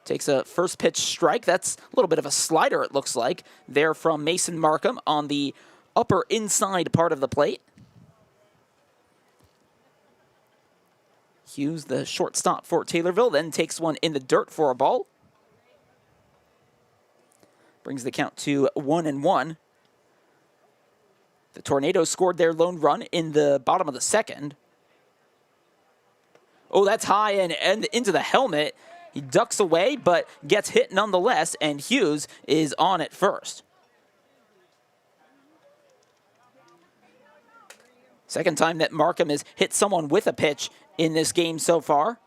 Takes a first pitch strike. That's a little bit of a slider, it looks like, there from Mason Markham on the upper inside part of the plate. Hughes, the shortstop for Taylorville, then takes one in the dirt for a ball. Brings the count to 1-1. The Tornadoes scored their lone run in the bottom of the second. Oh, that's high and into the helmet. He ducks away, but gets hit nonetheless, and Hughes is on at first. Second time that Markham has hit someone with a pitch in this game so far.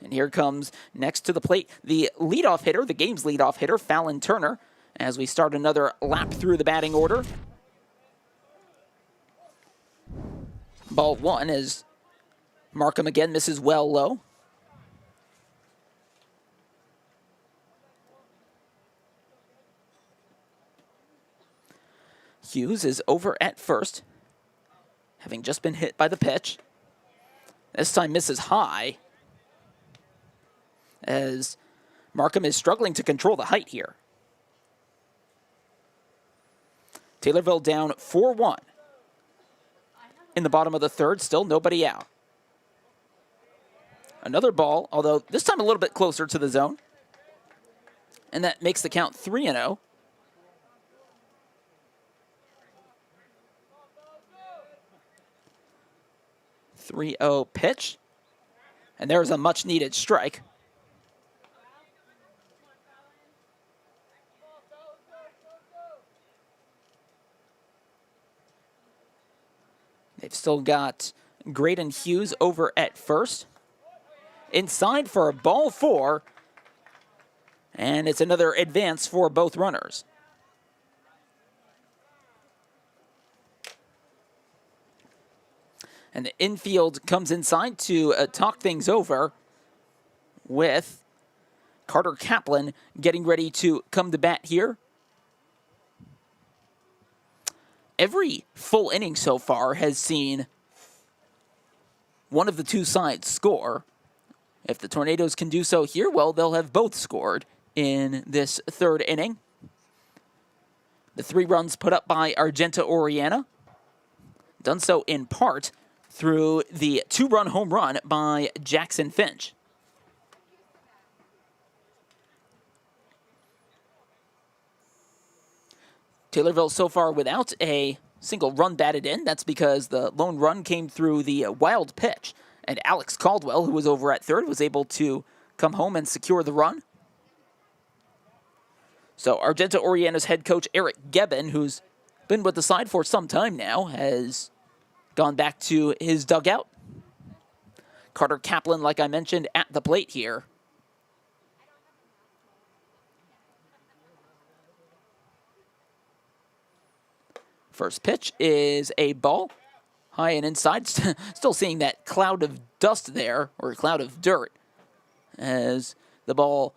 And here comes next to the plate the leadoff hitter, the game's leadoff hitter, Fallon Turner, as we start another lap through the batting order. Ball one as Markham again misses well low. Hughes is over at first, having just been hit by the pitch. This time misses high, as Markham is struggling to control the height here. Taylorville down 4-1. In the bottom of the third, still nobody out. Another ball, although this time a little bit closer to the zone. And that makes the count 3-0. Pitch. And there's a much needed strike. They've still got Graydon Hughes over at first. Inside for a ball four. And it's another advance for both runners. And the infield comes inside to talk things over with Carter Kaplan getting ready to come to bat here. Every full inning so far has seen one of the two sides score. If the Tornadoes can do so here, well, they'll have both scored in this third inning. The 3 runs put up by Argenta-Oreana, done so in part through the 2-run home run by Jackson Finch. Taylorville so far without a single run batted in. That's because the lone run came through the wild pitch. And Alex Caldwell, who was over at third, was able to come home and secure the run. So Argenta-Oreana's head coach Eric Gebbin, who's been with the side for some time now, has gone back to his dugout. Carter Kaplan, like I mentioned, at the plate here. First pitch is a ball, high and inside. Still seeing that cloud of dust there, or cloud of dirt, as the ball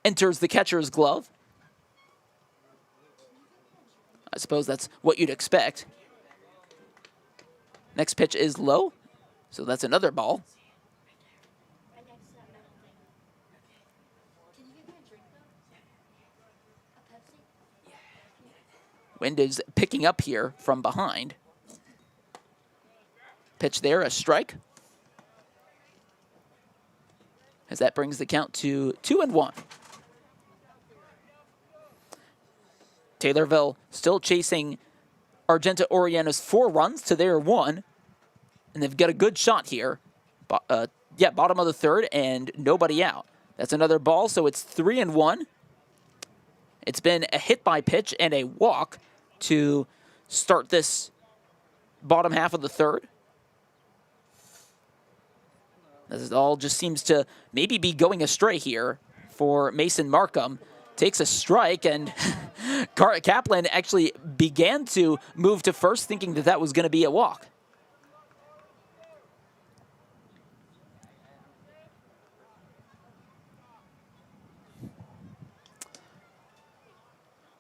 enters the catcher's glove. I suppose that's what you'd expect. Next pitch is low, so that's another ball. Wind is picking up here from behind. Pitch there, a strike. As that brings the count to 2-1. Taylorville still chasing Argenta-Oreana's 4 runs to their 1. And they've got a good shot here. Bottom of the third and nobody out. That's another ball, so it's 3-1. It's been a hit by pitch and a walk to start this bottom half of the third. This all just seems to maybe be going astray here for Mason Markham. Takes a strike, and Kaplan actually began to move to first, thinking that that was going to be a walk.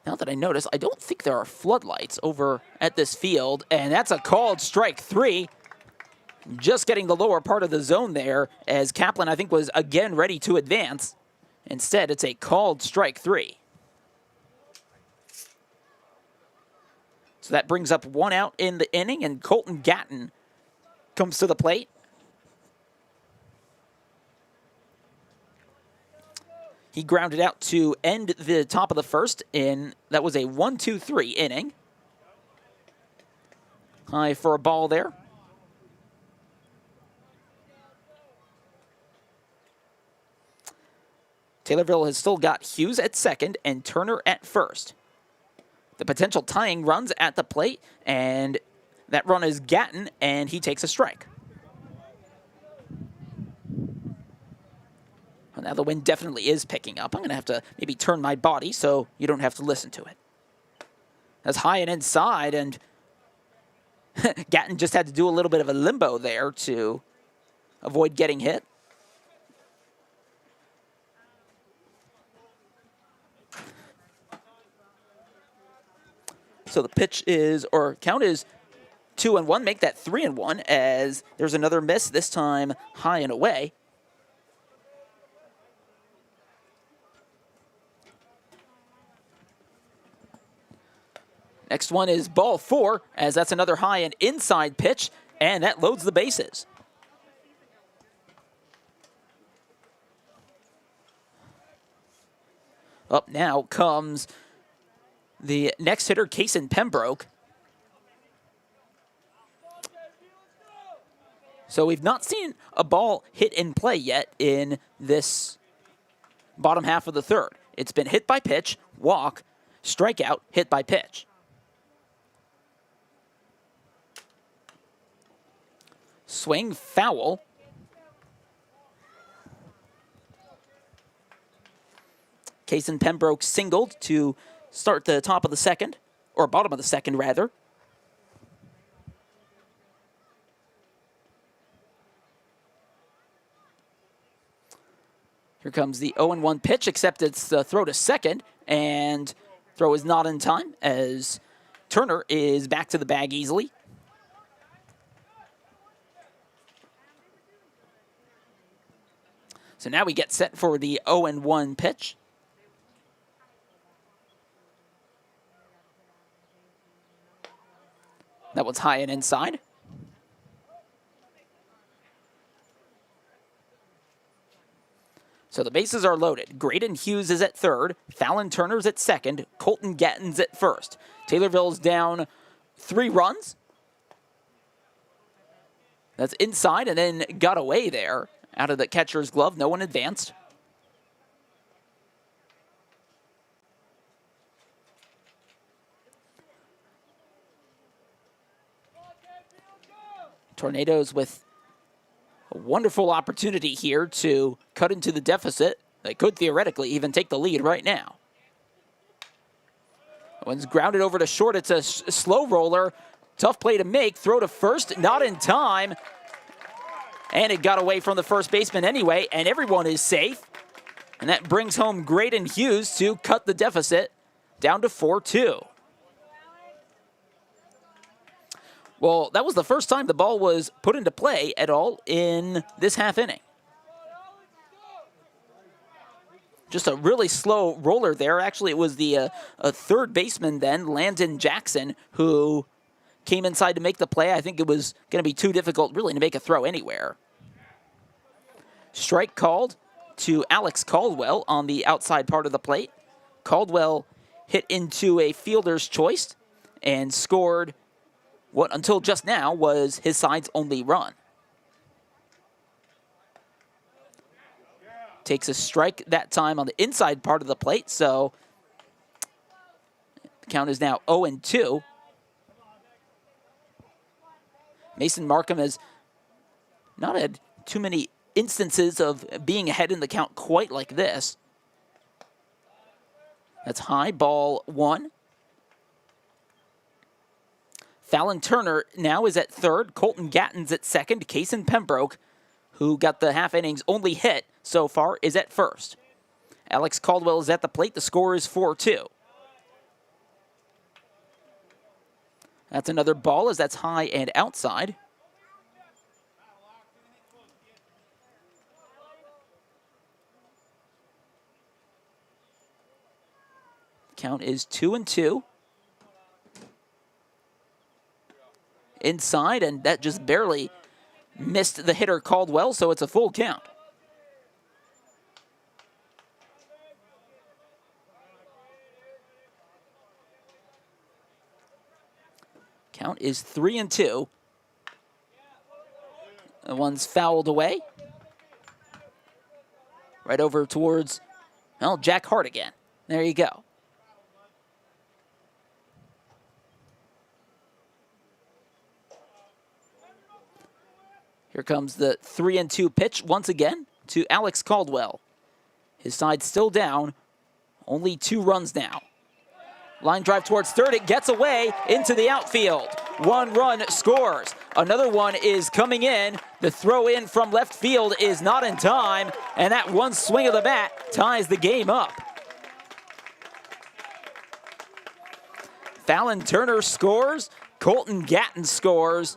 Now that I notice, I don't think there are floodlights over at this field, and that's a called strike 3. Just getting the lower part of the zone there, as Kaplan, I think, was again ready to advance. Instead, it's a called strike 3. So that brings up 1 out in the inning, and Colton Gatton comes to the plate. He grounded out to end the top of the first that was a 1-2-3 inning. High for a ball there. Taylorville has still got Hughes at second and Turner at first. The potential tying runs at the plate, and that run is Gatton, and he takes a strike. Well, now the wind definitely is picking up. I'm going to have to maybe turn my body so you don't have to listen to it. That's high and inside, and Gatton just had to do a little bit of a limbo there to avoid getting hit. So the pitch is, or count is 2-1, make that 3-1 as there's another miss, this time high and away. Next one is ball 4, as that's another high and inside pitch, and that loads the bases. Up now comes the next hitter, Kason Pembroke. So we've not seen a ball hit in play yet in this bottom half of the third. It's been hit by pitch, walk, strikeout, hit by pitch. Swing, foul. Kason Pembroke singled to start the top of the second, or bottom of the second, rather. Here comes the 0-1 pitch, except it's the throw to second, and throw is not in time as Turner is back to the bag easily. So now we get set for the 0-1 pitch. That one's high and inside. So the bases are loaded. Graydon Hughes is at third. Fallon Turner's at second. Colton Gatton's at first. Taylorville's down 3 runs. That's inside and then got away there. Out of the catcher's glove, no one advanced. Tornadoes with a wonderful opportunity here to cut into the deficit. They could theoretically even take the lead right now. One's grounded over to short. It's a slow roller. Tough play to make. Throw to first, not in time. And it got away from the first baseman anyway, and everyone is safe. And that brings home Graydon Hughes to cut the deficit down to 4-2. Well, that was the first time the ball was put into play at all in this half inning. Just a really slow roller there. Actually, it was the third baseman then, Landon Jackson, who came inside to make the play. I think it was going to be too difficult really to make a throw anywhere. Strike called to Alex Caldwell on the outside part of the plate. Caldwell hit into a fielder's choice and scored what until just now was his side's only run. Takes a strike that time on the inside part of the plate, so the count is now 0-2. Mason Markham has not had too many instances of being ahead in the count quite like this. That's high, ball 1. Fallon Turner now is at third. Colton Gatton's at second. Kason Pembroke, who got the half inning's only hit so far, is at first. Alex Caldwell is at the plate. The score is 4-2. That's another ball as that's high and outside. Count is 2-2. Inside, and that just barely missed the hitter Caldwell, so it's a full count. Count is 3-2. The one's fouled away. Right over towards, well, Jack Hart again. There you go. Here comes the 3-2 pitch once again to Alex Caldwell. His side still down, only 2 runs now. Line drive towards third, it gets away into the outfield. 1 run scores. Another one is coming in. The throw in from left field is not in time, and that one swing of the bat ties the game up. Fallon Turner scores, Colton Gatton scores.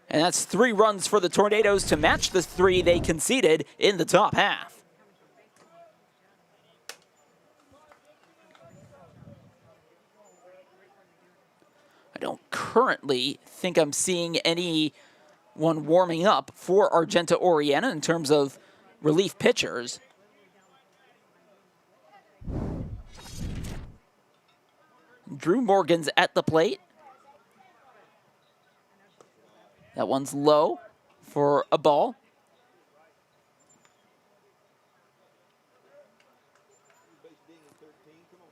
And that's 3 runs for the Tornadoes to match the 3 they conceded in the top half. I don't currently think I'm seeing anyone warming up for Argenta-Oreana in terms of relief pitchers. Drew Morgan's at the plate. That one's low for a ball.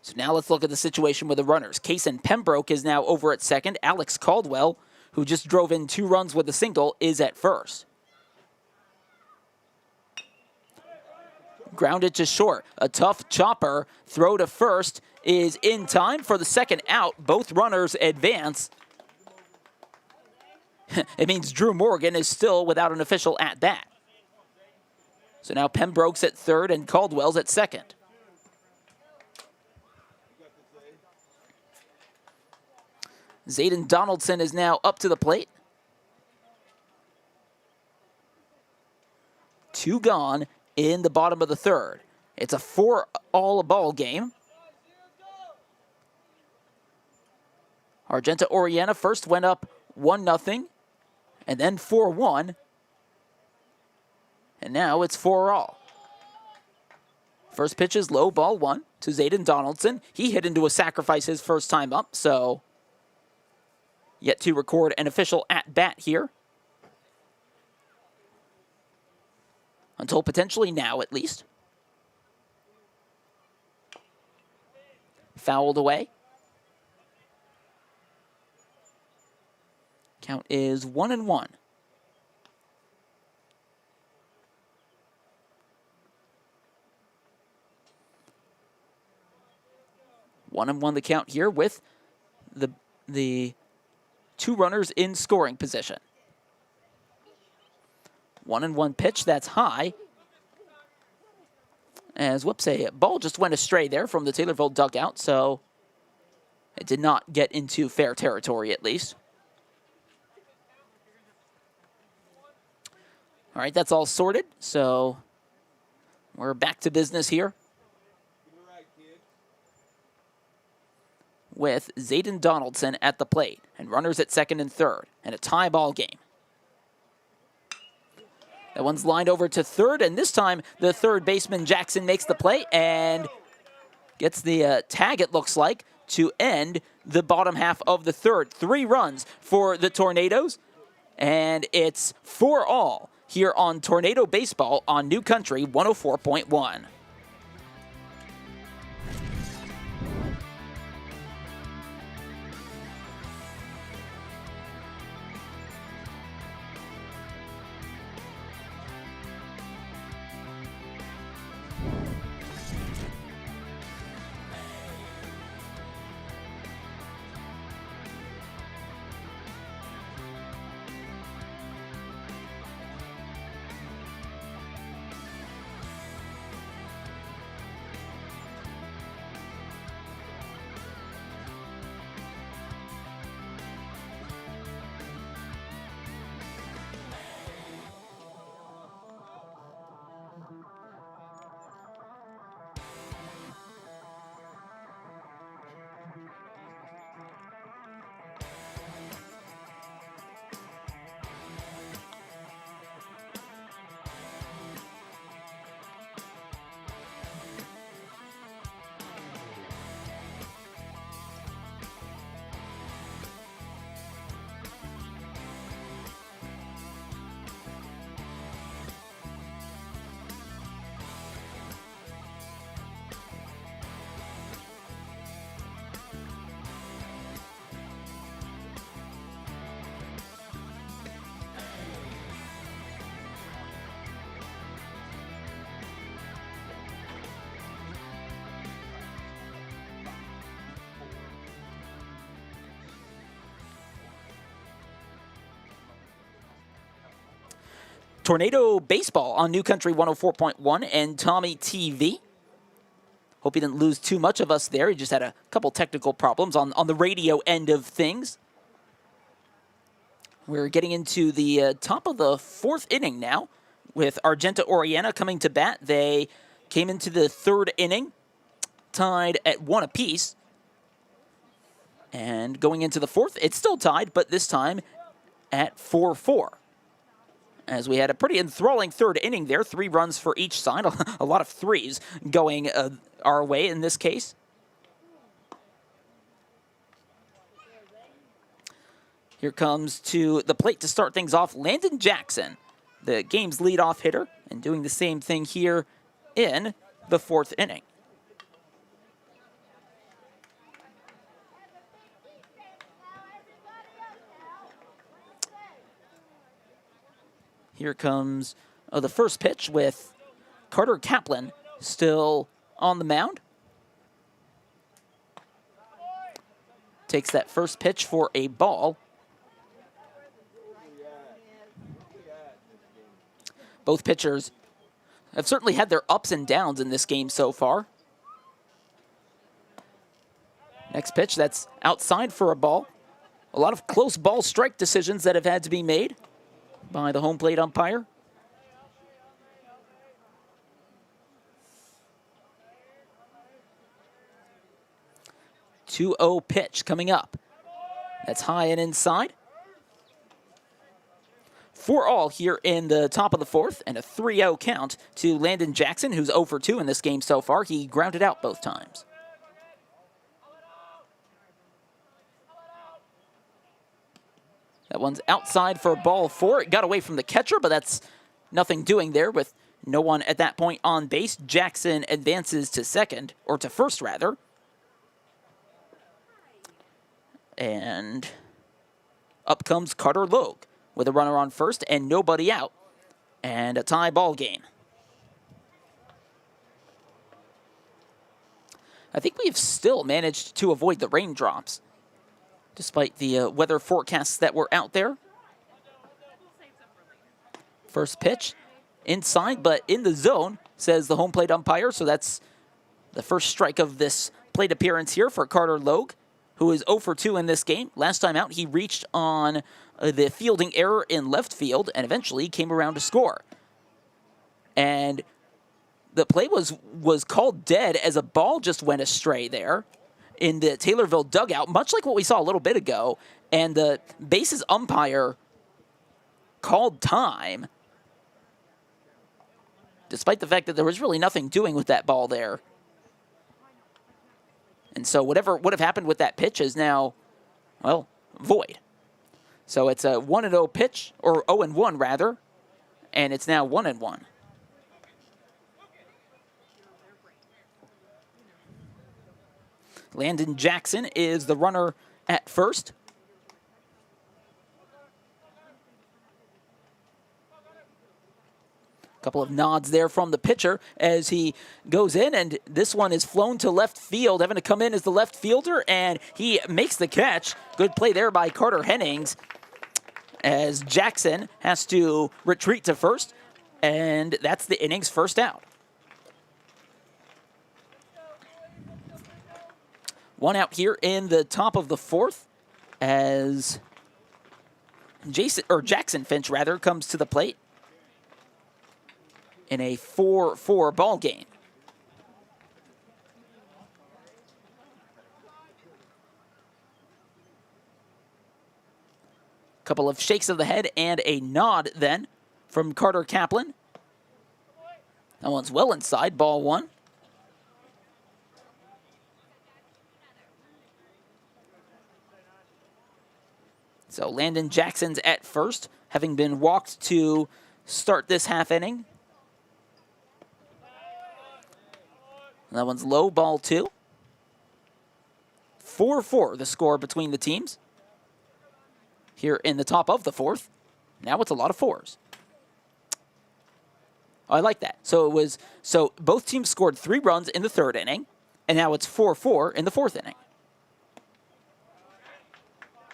So now let's look at the situation with the runners. Kaysen Pembroke is now over at second. Alex Caldwell, who just drove in 2 runs with a single, is at first. Grounded to short. A tough chopper. Throw to first is in time for the second out. Both runners advance. It means Drew Morgan is still without an official at-bat. So now Pembroke's at third and Caldwell's at second. Zayden Donaldson is now up to the plate. 2 gone in the bottom of the third. It's a 4-all ball game. Argenta-Oreana first went up 1-0 and then 4-1. And now it's 4-all. First pitch is low, ball 1 to Zayden Donaldson. He hit into a sacrifice his first time up, so yet to record an official at-bat here. Until potentially now, at least. Fouled away. Count is 1-1. One and one the count here with the 2 runners in scoring position. 1-1 pitch, that's high. As, whoops, a ball just went astray there from the Taylorville dugout, so it did not get into fair territory at least. All right, that's all sorted, so we're back to business here with Zayden Donaldson at the plate and runners at second and third, and a tie ball game. That one's lined over to third, and this time the third baseman Jackson makes the play and gets the tag, it looks like, to end the bottom half of the third. 3 runs for the Tornadoes, and it's 4-all here on Tornado Baseball on New Country 104.1. Tornado Baseball on New Country 104.1 and Tommy TV. Hope he didn't lose too much of us there. He just had a couple technical problems on the radio end of things. We're getting into the top of the 4th inning now with Argenta-Oreana coming to bat. They came into the 3rd inning, tied at 1 apiece. And going into the 4th, it's still tied, but this time at 4-4. As we had a pretty enthralling 3rd inning there, 3 runs for each side, a lot of threes going our way in this case. Here comes to the plate to start things off Landon Jackson, the game's leadoff hitter, and doing the same thing here in the 4th inning. Here comes the first pitch with Carter Kaplan still on the mound. Takes that first pitch for a ball. Both pitchers have certainly had their ups and downs in this game so far. Next pitch, that's outside for a ball. A lot of close ball strike decisions that have had to be made by the home plate umpire. Two-0 pitch coming up. That's high and inside. 4-all here in the top of the 4th, and a 3-0 count to Landon Jackson, who's 0 for 2 in this game so far. He grounded out both times. That one's outside for ball 4. It got away from the catcher, but that's nothing doing there with no one at that point on base. Jackson advances to second, or to first rather. And up comes Carter Logue with a runner on first and nobody out. And a tie ball game. I think we've still managed to avoid the raindrops, despite the weather forecasts that were out there. First pitch, inside, but in the zone, says the home plate umpire. So that's the first strike of this plate appearance here for Carter Logue, who is 0 for 2 in this game. Last time out, he reached on the fielding error in left field and eventually came around to score. And the play was called dead as a ball just went astray there in the Taylorville dugout, much like what we saw a little bit ago. And the bases umpire called time, despite the fact that there was really nothing doing with that ball there. And so whatever would have happened with that pitch is now, well, void. So it's a 1-0 pitch, or 0-1 rather, and it's now 1-1. Landon Jackson is the runner at first. Couple of nods there from the pitcher as he goes in, and this one is flown to left field. Having to come in as the left fielder, and he makes the catch. Good play there by Carter Hennings as Jackson has to retreat to first, and that's the inning's first out. One out here in the top of the 4th as Jackson Finch rather comes to the plate in a 4-4 ball game. Couple of shakes of the head and a nod then from Carter Kaplan. That one's well inside, ball 1. So Landon Jackson's at first, having been walked to start this half inning. That one's low, ball 2. 4-4 the score between the teams here in the top of the 4th. Now it's a lot of 4s. Oh, I like that. So both teams scored 3 runs in the 3rd inning, and now it's 4-4 in the 4th inning.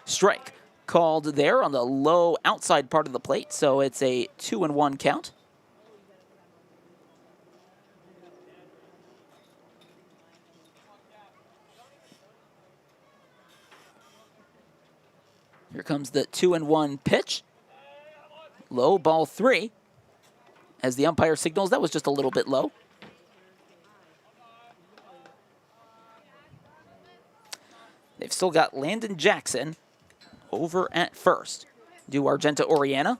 Strike called there on the low outside part of the plate, so it's a 2-1 count. Here comes the 2-1 pitch. Low, ball 3. As the umpire signals, that was just a little bit low. They've still got Landon Jackson over at first. Do Argenta-Oreana.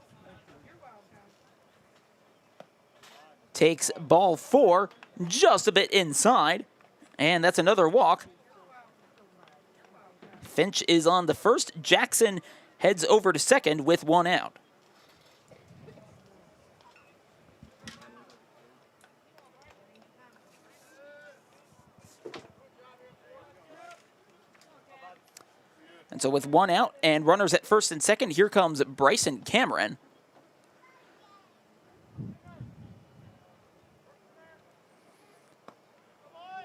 Takes ball 4, just a bit inside, and that's another walk. Finch is on the first. Jackson heads over to second with 1 out. And so with 1 out and runners at first and second, here comes Bryson Cameron.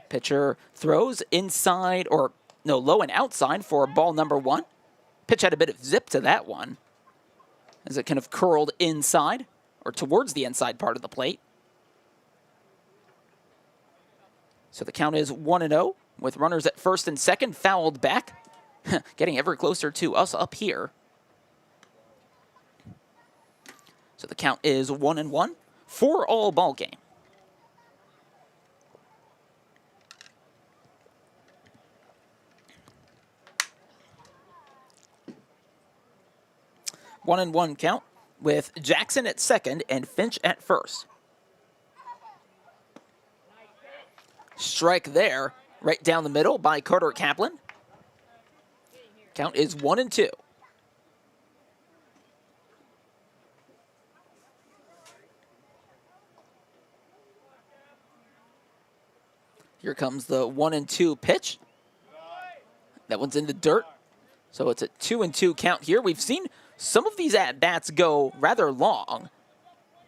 Pitcher throws inside, or no, low and outside for ball number 1. Pitch had a bit of zip to that one as it kind of curled inside or towards the inside part of the plate. So the count is 1-0 with runners at first and second, fouled back. Getting ever closer to us up here. So the count is 1-1 for all ball game. One and one count with Jackson at second and Finch at first. Strike there, right down the middle by Carter Kaplan. Count is 1-2. Here comes the 1-2 pitch. That one's in the dirt. So it's a 2-2 count here. We've seen some of these at-bats go rather long,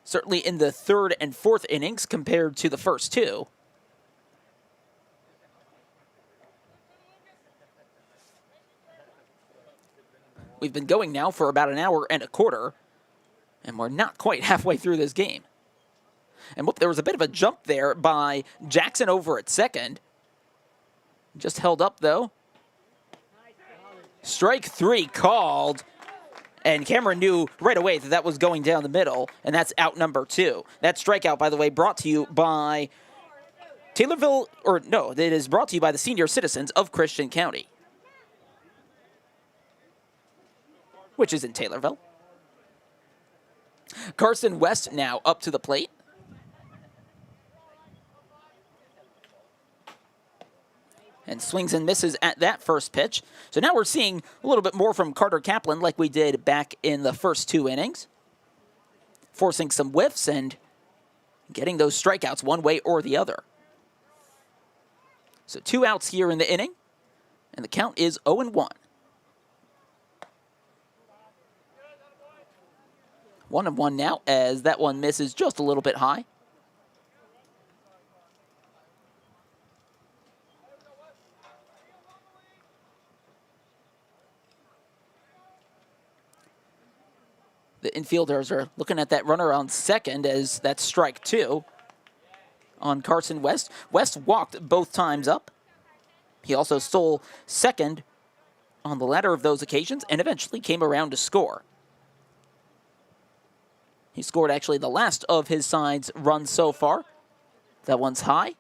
certainly in the third and fourth innings compared to the first two. We've been going now for about an hour and a quarter, and we're not quite halfway through this game. And whoop, there was a bit of a jump there by Jackson over at second. Just held up, though. Strike 3 called, and Cameron knew right away that that was going down the middle, and that's out number 2. That strikeout, by the way, brought to you by Taylorville, or no, it is brought to you by the senior citizens of Christian County, which is in Taylorville. Carson West now up to the plate. And swings and misses at that first pitch. So now we're seeing a little bit more from Carter Kaplan like we did back in the first 2 innings. Forcing some whiffs and getting those strikeouts one way or the other. So 2 outs here in the inning. And the count is 0-1. 1-1 now as that one misses just a little bit high. The infielders are looking at that runner on second as that's strike 2 on Carson West. West walked both times up. He also stole second on the latter of those occasions and eventually came around to score. He scored actually the last of his side's runs so far. That one's high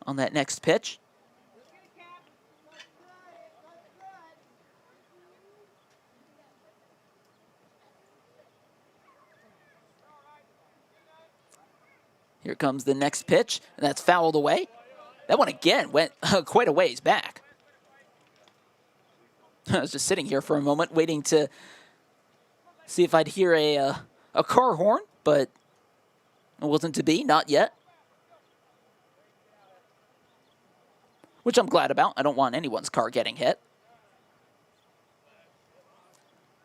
on that next pitch. Here comes the next pitch, and that's fouled away. That one again went quite a ways back. I was just sitting here for a moment waiting to see if I'd hear a car horn, but it wasn't to be, not yet. Which I'm glad about. I don't want anyone's car getting hit.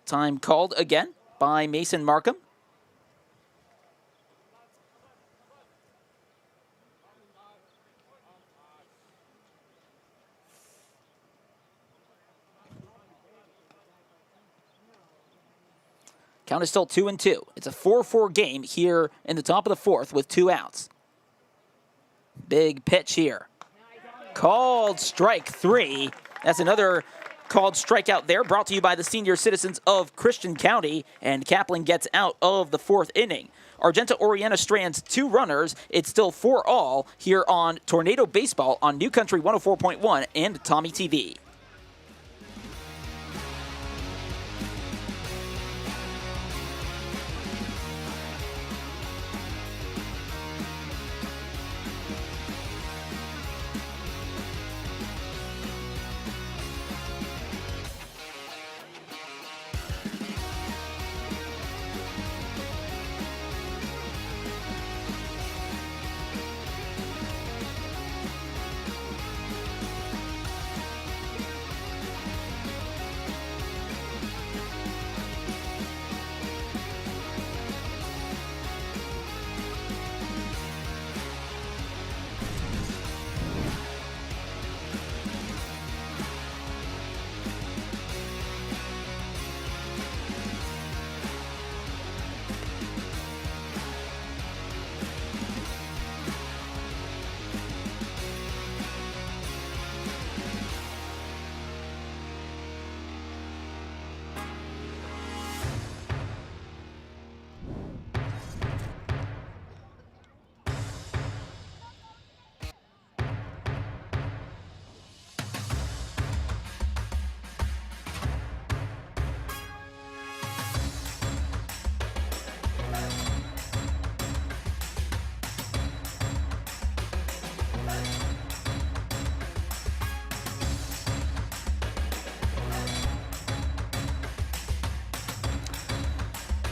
Time called again by Mason Markham. Count is still 2-2. It's a 4-4 game here in the top of the fourth with 2 outs. Big pitch here. Called strike 3. That's another called strikeout there, brought to you by the senior citizens of Christian County, and Kaplan gets out of the 4th inning. Argenta-Oreana strands 2 runners. It's still 4-all here on Tornado Baseball on New Country 104.1 and Tommy TV.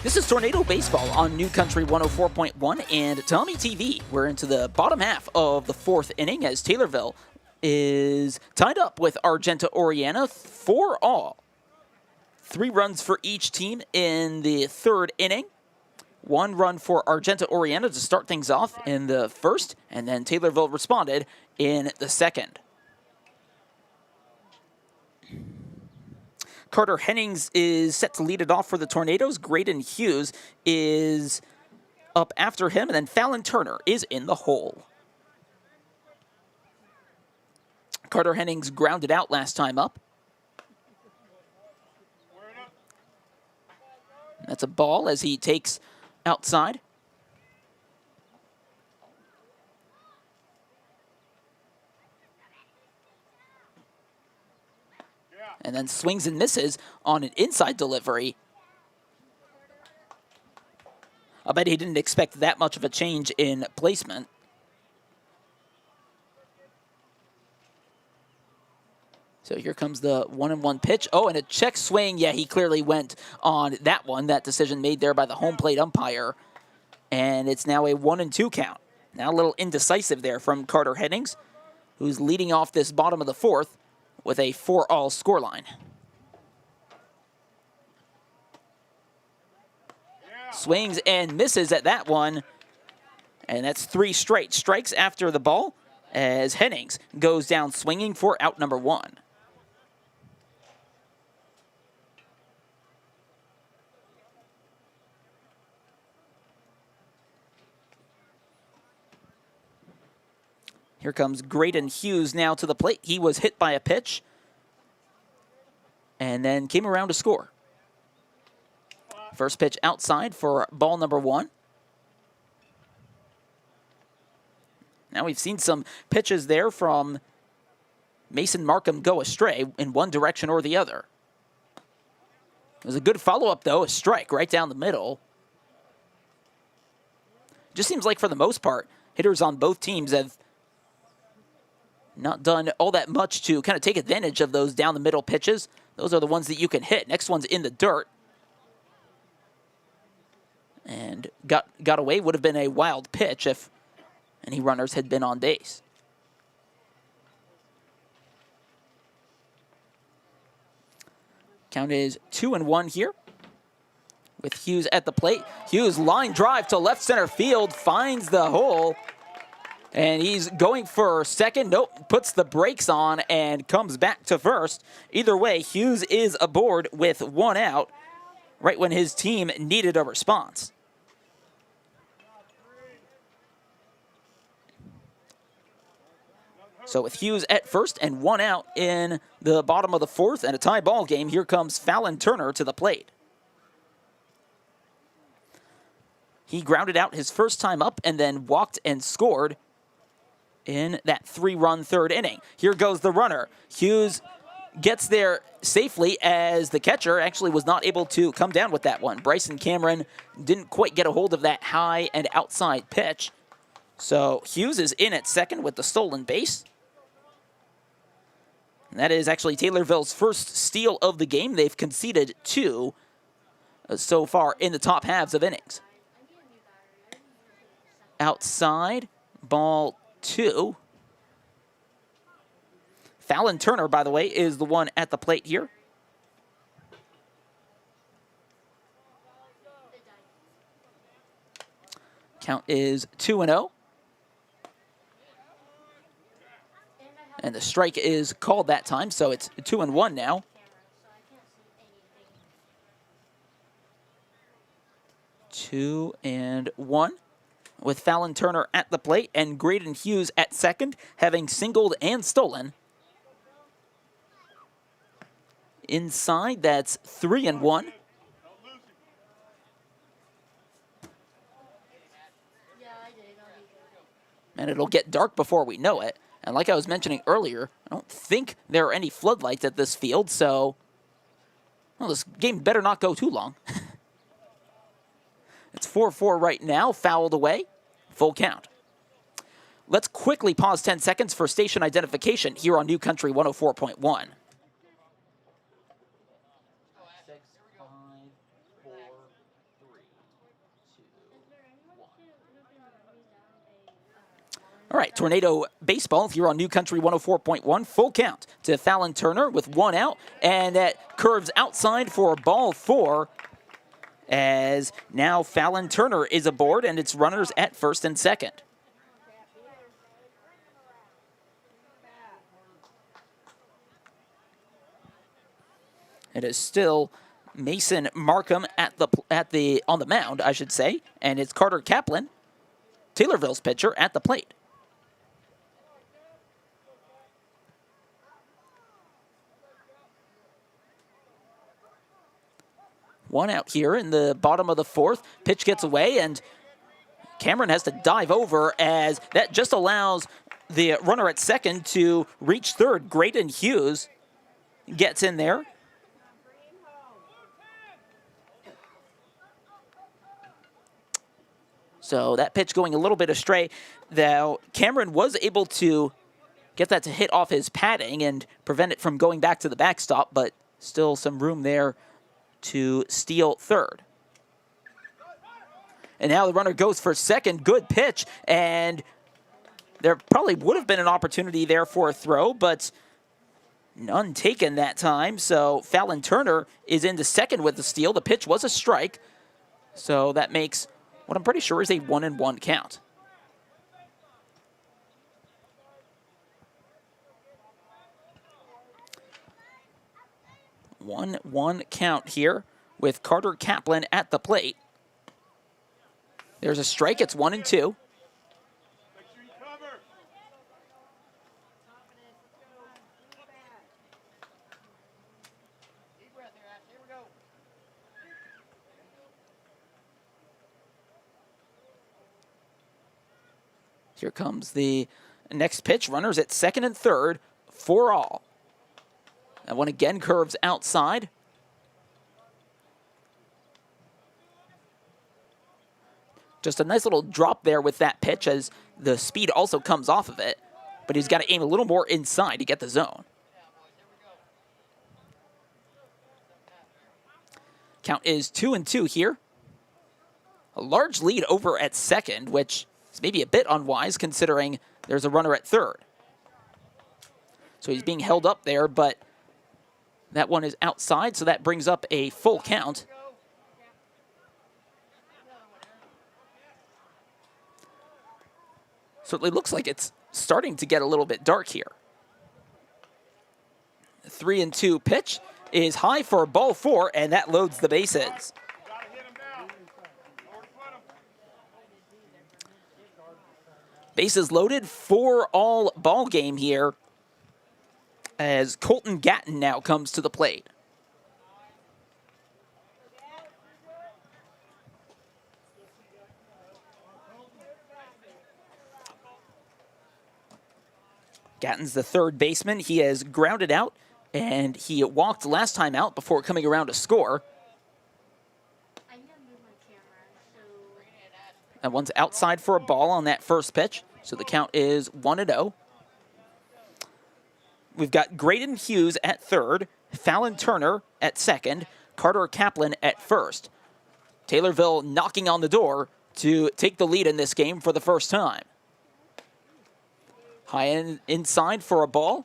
This is Tornado Baseball on New Country 104.1 and Tommy TV. We're into the bottom half of the 4th inning as Taylorville is tied up with Argenta-Oreana 4-all. 3 runs for each team in the 3rd inning. 1 run for Argenta-Oreana to start things off in the 1st, and then Taylorville responded in the 2nd. Carter Hennings is set to lead it off for the Tornadoes. Graydon Hughes is up after him, and then Fallon Turner is in the hole. Carter Hennings grounded out last time up. That's a ball as he takes outside. And then swings and misses on an inside delivery. I bet he didn't expect that much of a change in placement. So here comes the 1-1 pitch. Oh, and a check swing. Yeah, he clearly went on that one. That decision made there by the home plate umpire. And it's now a 1-2 count. Now a little indecisive there from Carter Hennings, who's leading off this bottom of the 4th with a 4-all scoreline. Swings and misses at that one. And that's 3 straight strikes after the ball as Hennings goes down swinging for out number 1. Here comes Graydon Hughes now to the plate. He was hit by a pitch and then came around to score. First pitch outside for ball number 1. Now we've seen some pitches there from Mason Markham go astray in one direction or the other. It was a good follow-up, though, a strike right down the middle. Just seems like for the most part, hitters on both teams have not done all that much to kind of take advantage of those down the middle pitches. Those are the ones that you can hit. Next one's in the dirt. And got away. Would have been a wild pitch if any runners had been on base. Count is 2-1 here with Hughes at the plate. Hughes line drive to left center field, finds the hole. And he's going for second. Nope, puts the brakes on and comes back to first. Either way, Hughes is aboard with 1 out. right when his team needed a response. So with Hughes at first and one out in the bottom of the fourth and a tie ball game, here comes Fallon Turner to the plate. He grounded out his first time up and then walked and scored in that 3-run third inning. Here goes the runner. Hughes gets there safely as the catcher actually was not able to come down with that one. Bryson Cameron didn't quite get a hold of that high and outside pitch. So Hughes is in at second with the stolen base. And that is actually Taylorville's first steal of the game. They've conceded 2 so far in the top halves of innings. Outside, ball 2. Fallon Turner, by the way, is the one at the plate here. Count is 2-0. And the strike is called that time, so it's 2-1 now. Two and one with Fallon Turner at the plate and Graydon Hughes at second, having singled and stolen. Inside, that's 3-1. And it'll get dark before we know it. And like I was mentioning earlier, I don't think there are any floodlights at this field, so well, this game better not go too long. It's 4-4 right now, fouled away, full count. Let's quickly pause 10 seconds for station identification here on New Country 104.1. All right, Tornado Baseball here on New Country 104.1. Full count to Fallon Turner with one out, and that curves outside for ball 4 as now Fallon Turner is aboard, and it's runners at first and second. It is still Mason Markham on the mound, I should say, and it's Carter Kaplan, Taylorville's pitcher, at the plate. One out here in the bottom of the fourth. Pitch gets away, and Cameron has to dive over as that just allows the runner at second to reach third. Graydon Hughes gets in there. So that pitch going a little bit astray. Now, Cameron was able to get that to hit off his padding and prevent it from going back to the backstop, but still some room there to steal third. And now the runner goes for second. Good pitch, and there probably would have been an opportunity there for a throw, but none taken that time. So Fallon Turner is into second with the steal. The pitch was a strike, so that makes what I'm pretty sure is a 1-1 count. One count here with Carter Kaplan at the plate. There's a strike. It's 1-2. Here comes the next pitch. Runners at second and third, 4 all. That one again curves outside. Just a nice little drop there with that pitch as the speed also comes off of it. But he's got to aim a little more inside to get the zone. Count is 2-2 here. A large lead over at second, which is maybe a bit unwise considering there's a runner at third. So he's being held up there, but that one is outside, so that brings up a full count. Certainly looks like it's starting to get a little bit dark here. 3-2 pitch, is high for ball 4, and that loads the bases. Bases loaded, 4-all ball game here as Colton Gatton now comes to the plate. Gatton's the third baseman. He has grounded out, and he walked last time out before coming around to score. That one's outside for a ball on that first pitch, so the count is 1-0. We've got Graydon Hughes at third, Fallon Turner at second, Carter Kaplan at first. Taylorville knocking on the door to take the lead in this game for the first time. High end inside for a ball.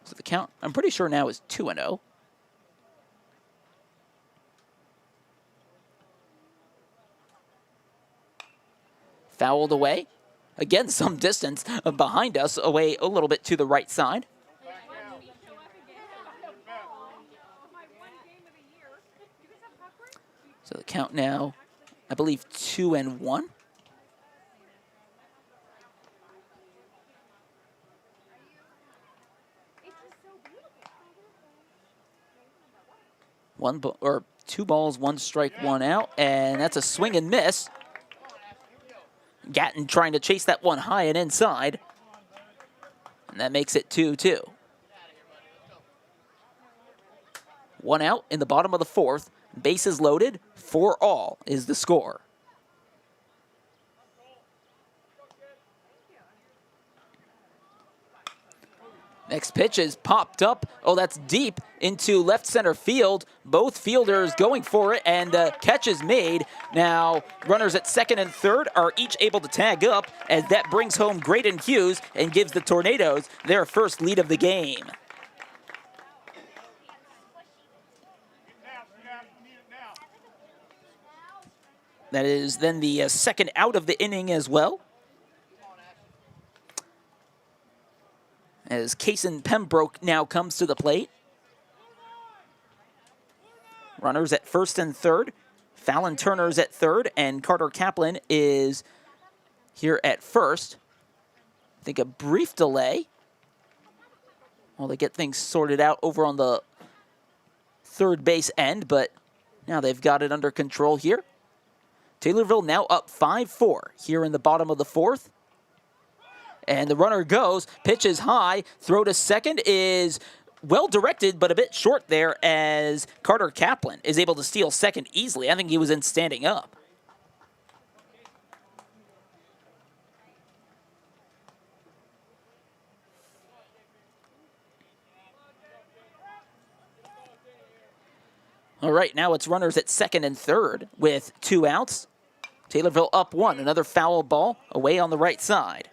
So the count, I'm pretty sure now, is 2-0. Fouled away. Again, some distance behind us, away a little bit to the right side. So the count now, I believe, 2-1. Two balls, one strike, one out, and that's a swing and miss. Gatton trying to chase that one high and inside, and that makes it 2-2. One out in the bottom of the fourth. Bases loaded, 4-all is the score. Next pitch is popped up. Oh, that's deep into left center field. Both fielders going for it, and the catch is made. Now, runners at second and third are each able to tag up, as that brings home Graydon Hughes and gives the Tornadoes their first lead of the game. That is then the second out of the inning as well, as Kason Pembroke now comes to the plate. Runners at first and third. Fallon Turner's at third, and Carter Kaplan is here at first. I think a brief delay while they get things sorted out over on the third base end, but now they've got it under control here. Taylorville now up 5-4 here in the bottom of the fourth. And the runner goes, pitch is high, throw to second is well directed, but a bit short there, as Carter Kaplan is able to steal second easily. I think he was in standing up. All right, now it's runners at second and third with 2 outs. Taylorville up 1, another foul ball away on the right side.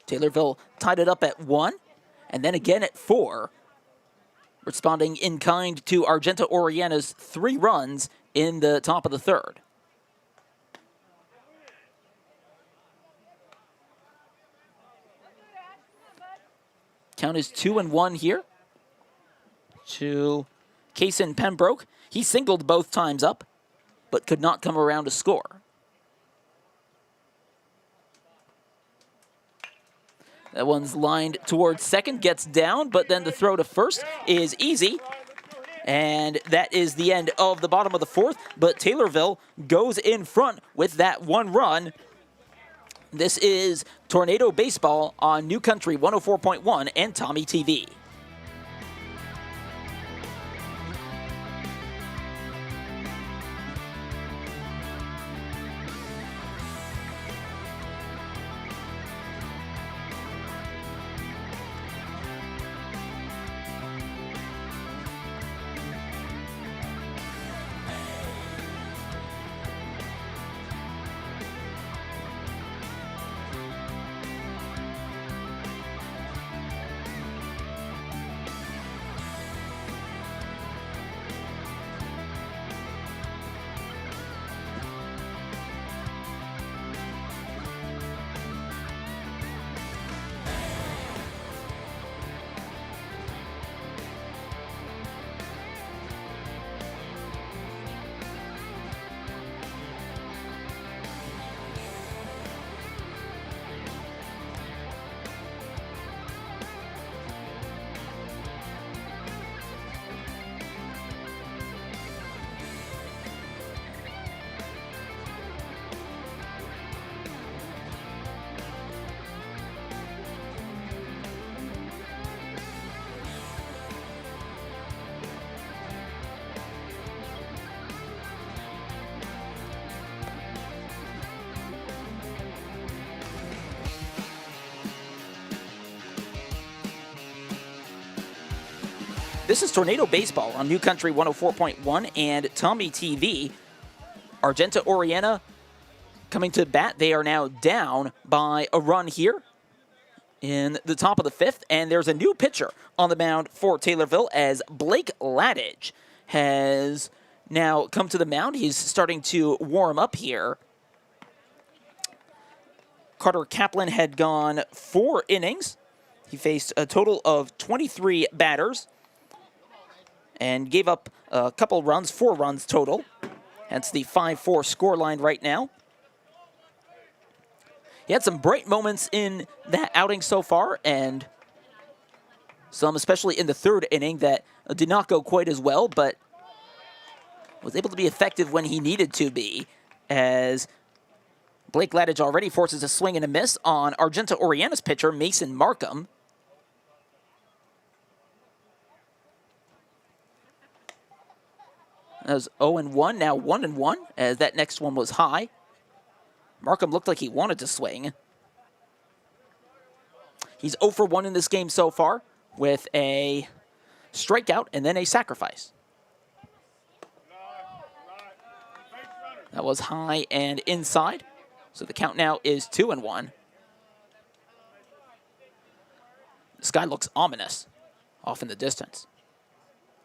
Taylorville tied it up at 1, and then again at 4, responding in kind to Argenta-Oreana's 3 runs in the top of the third. Count is 2-1 here to Kason Pembroke. He singled both times up, but could not come around to score. That one's lined towards second, gets down, but then the throw to first is easy. And that is the end of the bottom of the fourth, but Taylorville goes in front with that 1 run. This is Tornado Baseball on New Country 104.1 and Tommy TV. This is Tornado Baseball on New Country 104.1 and Tommy TV. Argenta-Oreana coming to bat. They are now down by a run here in the top of the fifth, and there's a new pitcher on the mound for Taylorville as Blake Ladage has now come to the mound. He's starting to warm up here. Carter Kaplan had gone 4 innings. He faced a total of 23 batters and gave up a couple runs, 4 runs total. Hence the 5-4 scoreline right now. He had some bright moments in that outing so far, and some, especially in the 3rd inning, that did not go quite as well, but was able to be effective when he needed to be, as Blake Ladage already forces a swing and a miss on Argenta-Oreana's pitcher, Mason Markham. That was 0-1, now 1-1, as that next one was high. Markham looked like he wanted to swing. He's 0 for 1 in this game so far, with a strikeout and then a sacrifice. That was high and inside, so the count now is 2-1. The sky looks ominous off in the distance.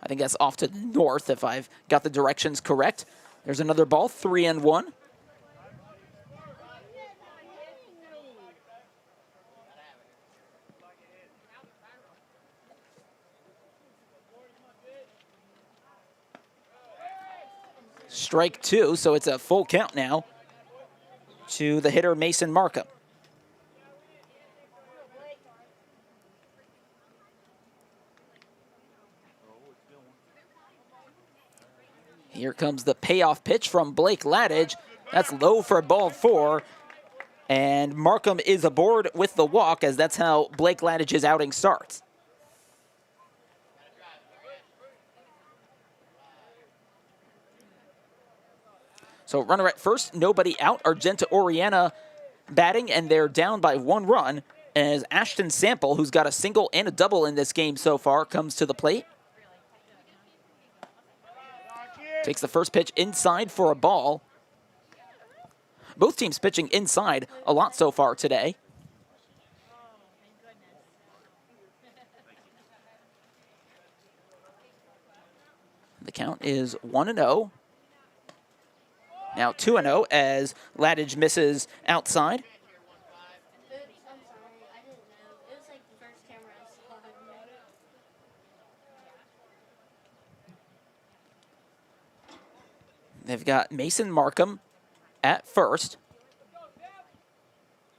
I think that's off to the north if I've got the directions correct. There's another ball, 3-1. Strike 2, so it's a full count now to the hitter Mason Markham. Here comes the payoff pitch from Blake Ladage. That's low for ball 4. And Markham is aboard with the walk, as that's how Blake Ladage's outing starts. So runner at first, nobody out. Argenta-Oreana batting, and they're down by 1 run as Ashton Sample, who's got a single and a double in this game so far, comes to the plate. Takes the first pitch inside for a ball. Both teams pitching inside a lot so far today. The count is 1-0. Now 2-0 as Ladage misses outside. They've got Mason Markham at first.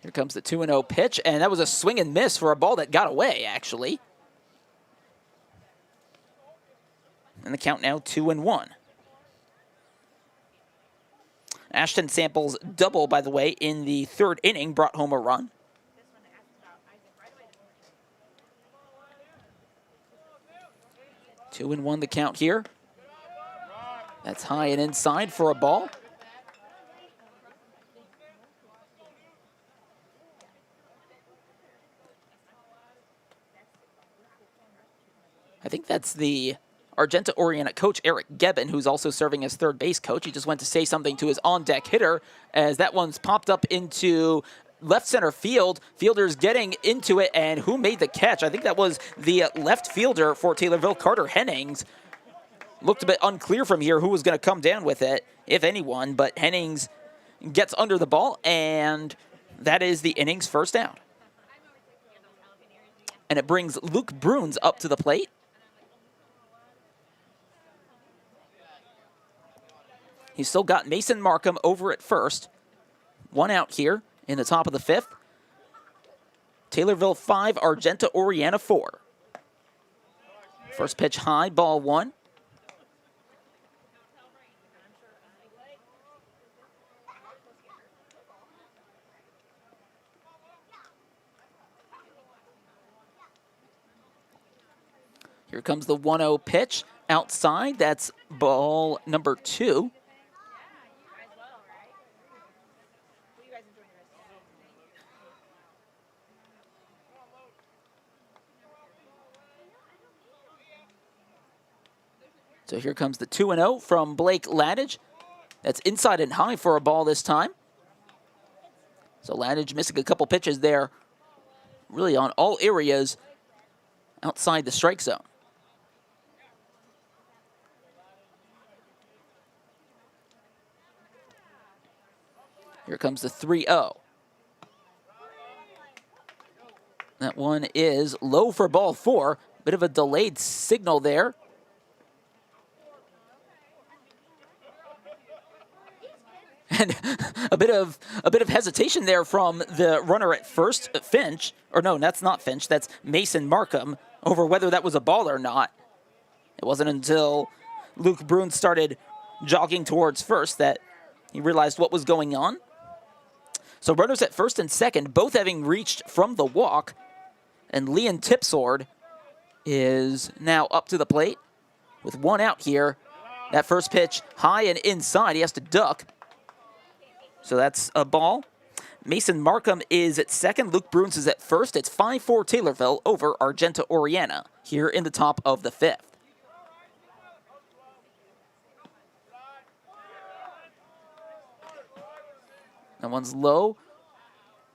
Here comes the 2-0 pitch, and that was a swing and miss for a ball that got away, actually. And the count now 2-1. Ashton Sample's double, by the way, in the 3rd inning brought home a run. Two and 1 the count here. That's high and inside for a ball. I think that's the Argenta-Oreana coach, Eric Gebbin, who's also serving as 3rd base coach. He just went to say something to his on-deck hitter as that one's popped up into left center field. Fielder's getting into it, and who made the catch? I think that was the left fielder for Taylorville, Carter Hennings. Looked a bit unclear from here who was going to come down with it, if anyone, but Hennings gets under the ball, and that is the inning's first out. And it brings Luke Bruns up to the plate. He's still got Mason Markham over at first. 1 out here in the top of the 5th. Taylorville 5, Argenta-Oreana 4. First pitch high, ball 1. Here comes the 1-0 pitch outside. That's ball number 2. So here comes the 2-0 from Blake Ladage. That's inside and high for a ball this time. So Ladage missing a couple pitches there, really on all areas outside the strike zone. Here comes the 3-0. That one is low for ball 4. Bit of a delayed signal there. And a bit of hesitation there from the runner at first, Finch. Or no, that's not Finch. That's Mason Markham over whether that was a ball or not. It wasn't until Luke Bruin started jogging towards first that he realized what was going on. So runners at first and second, both having reached from the walk. And Leon Tipsword is now up to the plate with one out here. That first pitch high and inside. He has to duck. So that's a ball. Mason Markham is at second. Luke Bruins is at first. It's 5-4 Taylorville over Argenta-Oreana here in the top of the 5th. That one's low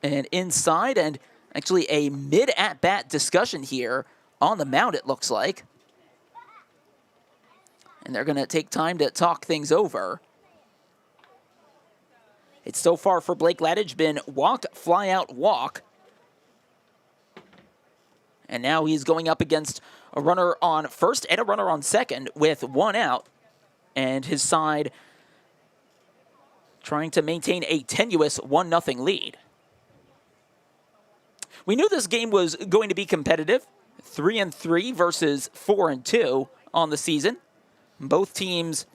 and inside, and actually a mid-at-bat discussion here on the mound, it looks like. And they're going to take time to talk things over. It's so far for Blake Ladage been walk, fly out, walk. And now he's going up against a runner on first and a runner on second with one out. And his side trying to maintain a tenuous 1-0 lead. We knew this game was going to be competitive. 3-3 versus 4-2 on the season. Both teams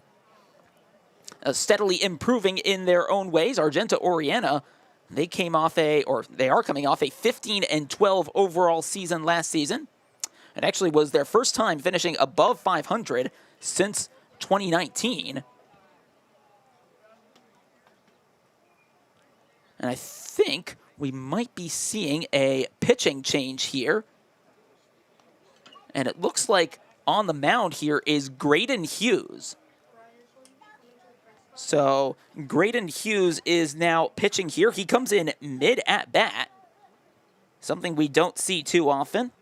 steadily improving in their own ways. Argenta-Oreana, they are coming off a 15-12 overall season last season. It actually was their first time finishing above 500 since 2019. And I think we might be seeing a pitching change here. And it looks like on the mound here is Graydon Hughes. So Graydon Hughes is now pitching here. He comes in mid-at-bat, something we don't see too often.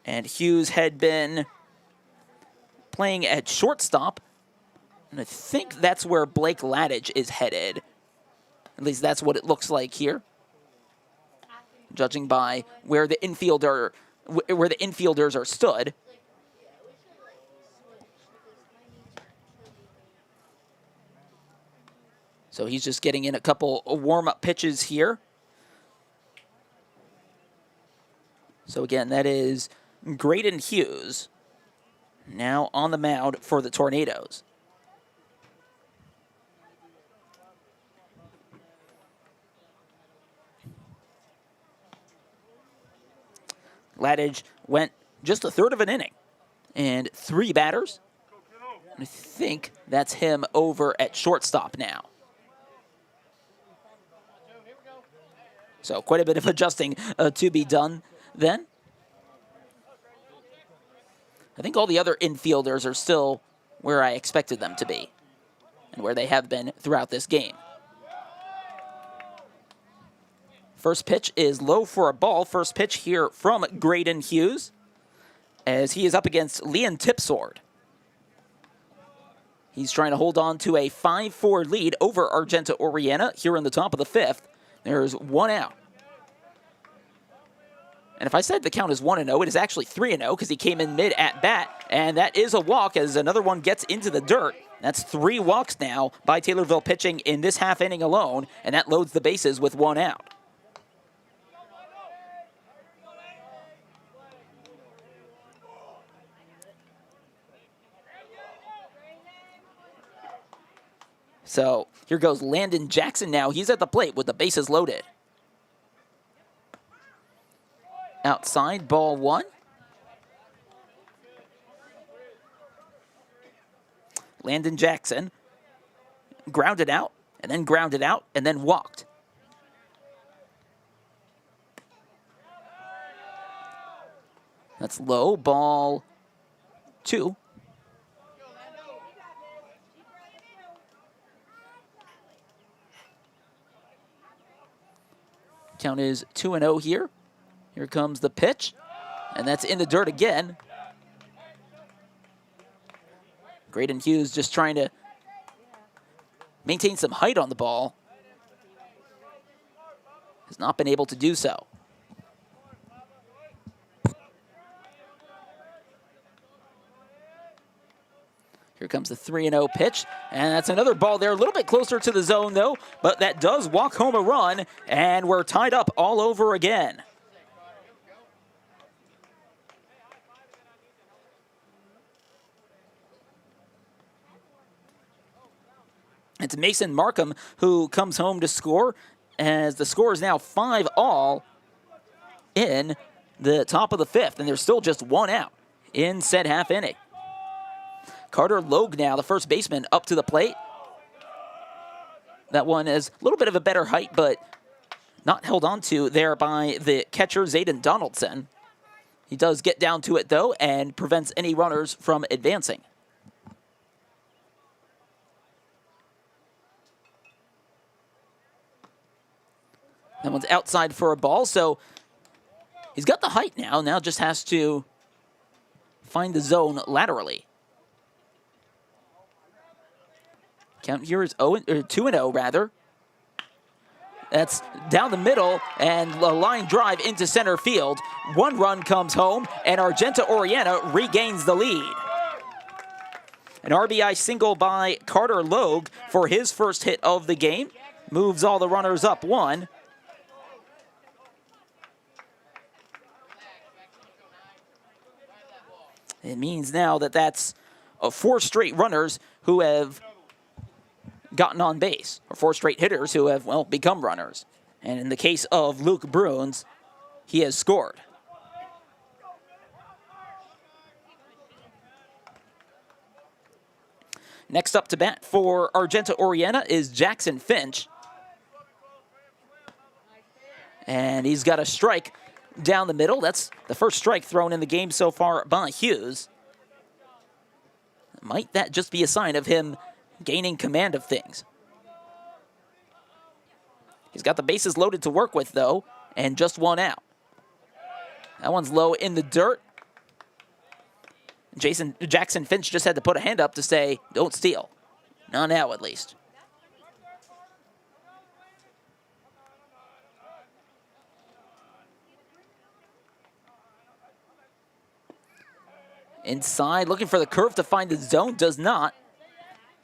And Hughes had been playing at shortstop, and I think that's where Blake Ladage is headed. At least that's what it looks like here, judging by where the infielders are stood. So he's just getting in a couple warm-up pitches here. So again, that is Graydon Hughes now on the mound for the Tornadoes. Ladage went just a third of an inning and 3 batters. And I think that's him over at shortstop now. So quite a bit of adjusting to be done then. I think all the other infielders are still where I expected them to be and where they have been throughout this game. First pitch is low for a ball. First pitch here from Graydon Hughes as he is up against Leon Tipsword. He's trying to hold on to a 5-4 lead over Argenta-Oreana here in the top of the 5th. There's one out. And if I said the count is 1-0, it is actually 3-0 because he came in mid-at-bat, and that is a walk as another one gets into the dirt. That's 3 walks now by Taylorville pitching in this half inning alone, and that loads the bases with one out. So here goes Landon Jackson now. He's at the plate with the bases loaded. Outside, ball 1. Landon Jackson grounded out, and then grounded out, and then walked. That's low, ball 2. Count is 2-0 here. Here comes the pitch, and that's in the dirt again. Graydon Hughes just trying to maintain some height on the ball. Has not been able to do so. Here comes the 3-0 pitch, and that's another ball there, a little bit closer to the zone though, but that does walk home a run, and we're tied up all over again. It's Mason Markham who comes home to score, as the score is now 5-all in the top of the 5th, and there's still just 1 out in said half inning. Carter Logue now, the first baseman, up to the plate. That one is a little bit of a better height, but not held on to there by the catcher, Zayden Donaldson. He does get down to it, though, and prevents any runners from advancing. That one's outside for a ball, so he's got the height now. Now just has to find the zone laterally. Count here is 2-0 rather. That's down the middle and a line drive into center field. 1 run comes home and Argenta-Oreana regains the lead. An RBI single by Carter Logue for his first hit of the game. Moves all the runners up 1. It means now that that's 4 straight runners who have gotten on base, or 4 straight hitters who have, well, become runners. And in the case of Luke Bruins, he has scored. Next up to bat for Argenta-Oreana is Jackson Finch. And he's got a strike down the middle. That's the first strike thrown in the game so far by Hughes. Might that just be a sign of him gaining command of things? He's got the bases loaded to work with, though, and just 1 out. That one's low in the dirt. Jackson Finch just had to put a hand up to say, don't steal. Not now, at least. Inside, looking for the curve to find the zone, does not.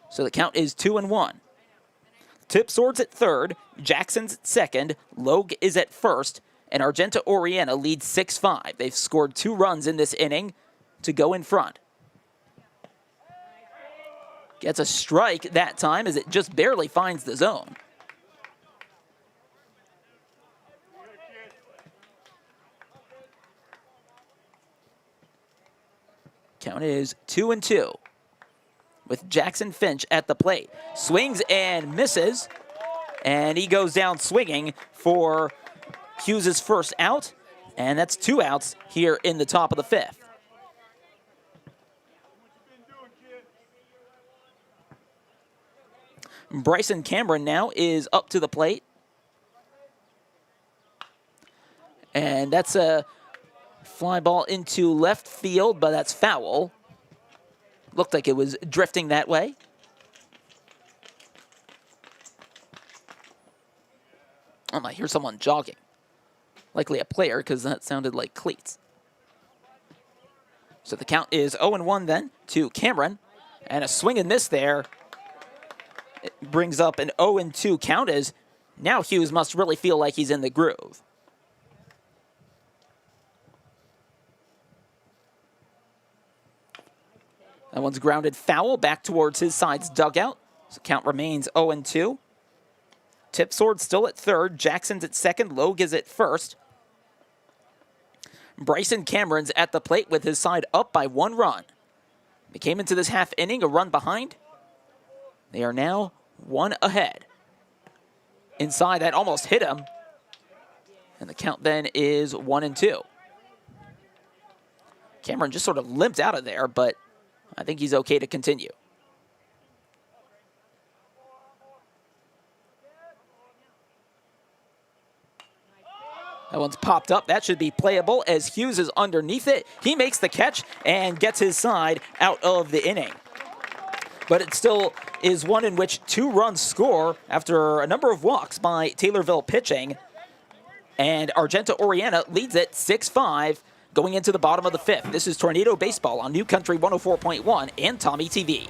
So the count is 2-1. Tipsword's at third, Jackson's at second, Logue is at first, and Argenta-Oreana leads 6-5. They've scored 2 runs in this inning to go in front. Gets a strike that time as it just barely finds the zone. Count is 2-2. With Jackson Finch at the plate. Swings and misses, and he goes down swinging for Hughes' first out, and that's 2 outs here in the top of the 5th. Bryson Cameron now is up to the plate, and that's a fly ball into left field, but that's foul. Looked like it was drifting that way. Oh, I hear someone jogging. Likely a player, because that sounded like cleats. So the count is 0-1 then to Cameron. And a swing and miss there. It brings up an 0-2 count, as now Hughes must really feel like he's in the groove. That one's grounded foul back towards his side's dugout. So count remains 0-2. Tipsword still at third. Jackson's at second. Logue is at first. Bryson Cameron's at the plate with his side up by 1 run. They came into this half inning a run behind. They are now 1 ahead. Inside, that almost hit him. And the count then is 1-2. Cameron just sort of limped out of there, but I think he's okay to continue. That one's popped up. That should be playable as Hughes is underneath it. He makes the catch and gets his side out of the inning. But it still is one in which 2 runs score after a number of walks by Taylorville pitching. And Argenta-Oreana leads it 6-5 going into the bottom of the 5th. This is Tornado Baseball on New Country 104.1 and Tommy TV.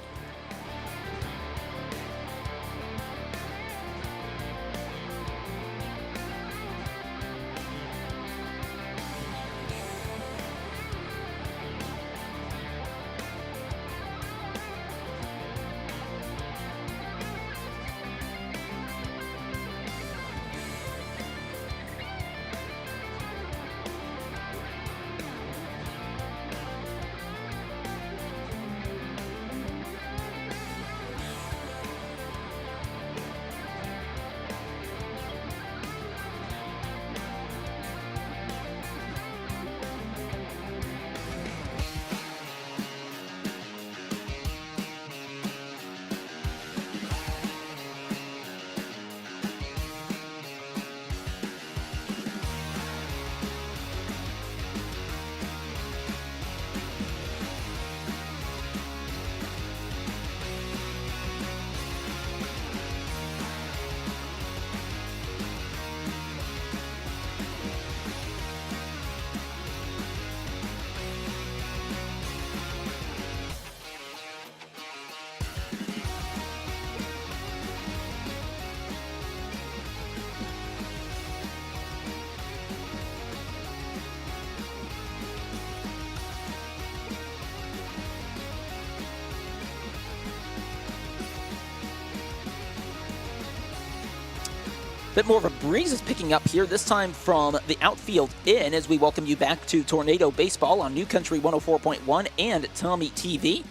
Bit more of a breeze is picking up here, this time from the outfield in, as we welcome you back to Tornado Baseball on New Country 104.1 and Tommy TV.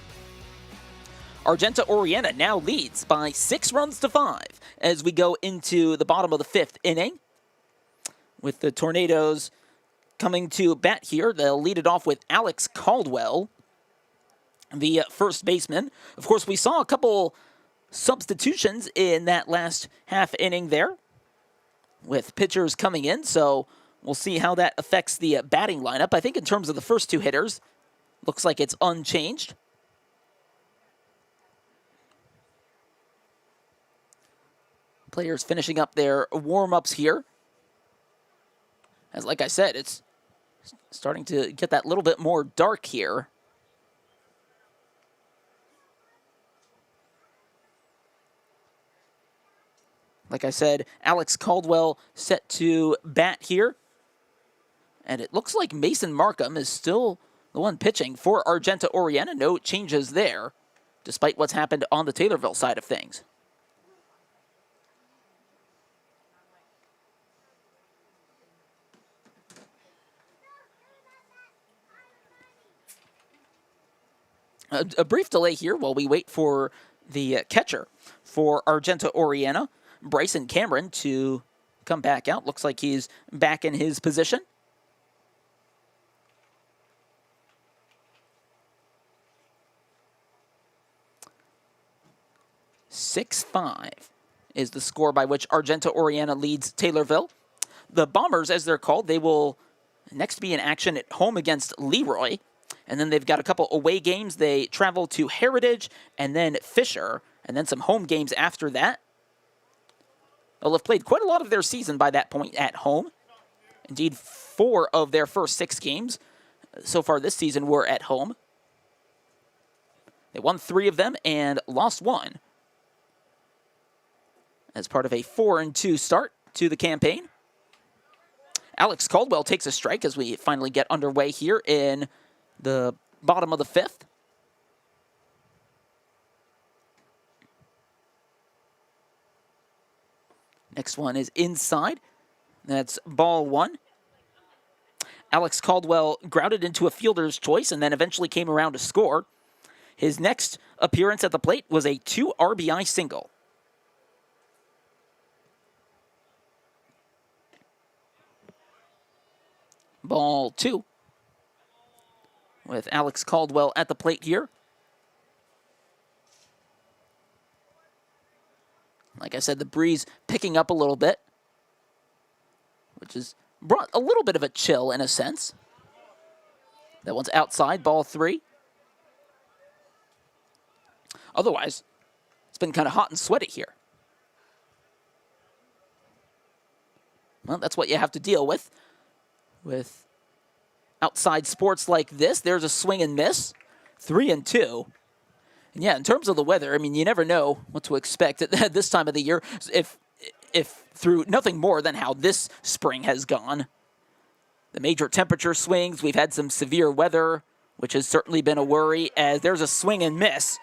Argenta-Oreana now leads by 6-5 as we go into the bottom of the 5th inning. With the Tornadoes coming to bat here, they'll lead it off with Alex Caldwell, the first baseman. Of course, we saw a couple substitutions in that last half inning there, with pitchers coming in, so we'll see how that affects the batting lineup. I think in terms of the first 2 hitters, looks like it's unchanged. Players finishing up their warm-ups here. As like I said, it's starting to get that little bit more dark here. Like I said, Alex Caldwell set to bat here. And it looks like Mason Markham is still the one pitching for Argenta-Oreana. No changes there, despite what's happened on the Taylorville side of things. A brief delay here while we wait for the catcher for Argenta-Oreana, Bryson Cameron, to come back out. Looks like he's back in his position. (6-5) is the score by which Argenta-Oreana leads Taylorville. The Bombers, as they're called, they will next be in action at home against Leroy. And then they've got a couple away games. They travel to Heritage and then Fisher, and then some home games after that. They'll have played quite a lot of their season by that point at home. Indeed, 4 of their first 6 games so far this season were at home. They won 3 of them and lost 1 as part of a 4-2 start to the campaign. Alex Caldwell takes a strike as we finally get underway here in the bottom of the 5th. Next one is inside. That's ball 1. Alex Caldwell grounded into a fielder's choice and then eventually came around to score. His next appearance at the plate was a 2 RBI single. Ball 2. with Alex Caldwell at the plate here. Like I said, the breeze picking up a little bit, which has brought a little bit of a chill in a sense. That one's outside, ball 3. Otherwise, it's been kind of hot and sweaty here. Well, that's what you have to deal with outside sports like this. There's a swing and miss, 3-2. And yeah, in terms of the weather, I mean, you never know what to expect at this time of the year if through nothing more than how this spring has gone. The major temperature swings, we've had some severe weather, which has certainly been a worry, as there's a swing and miss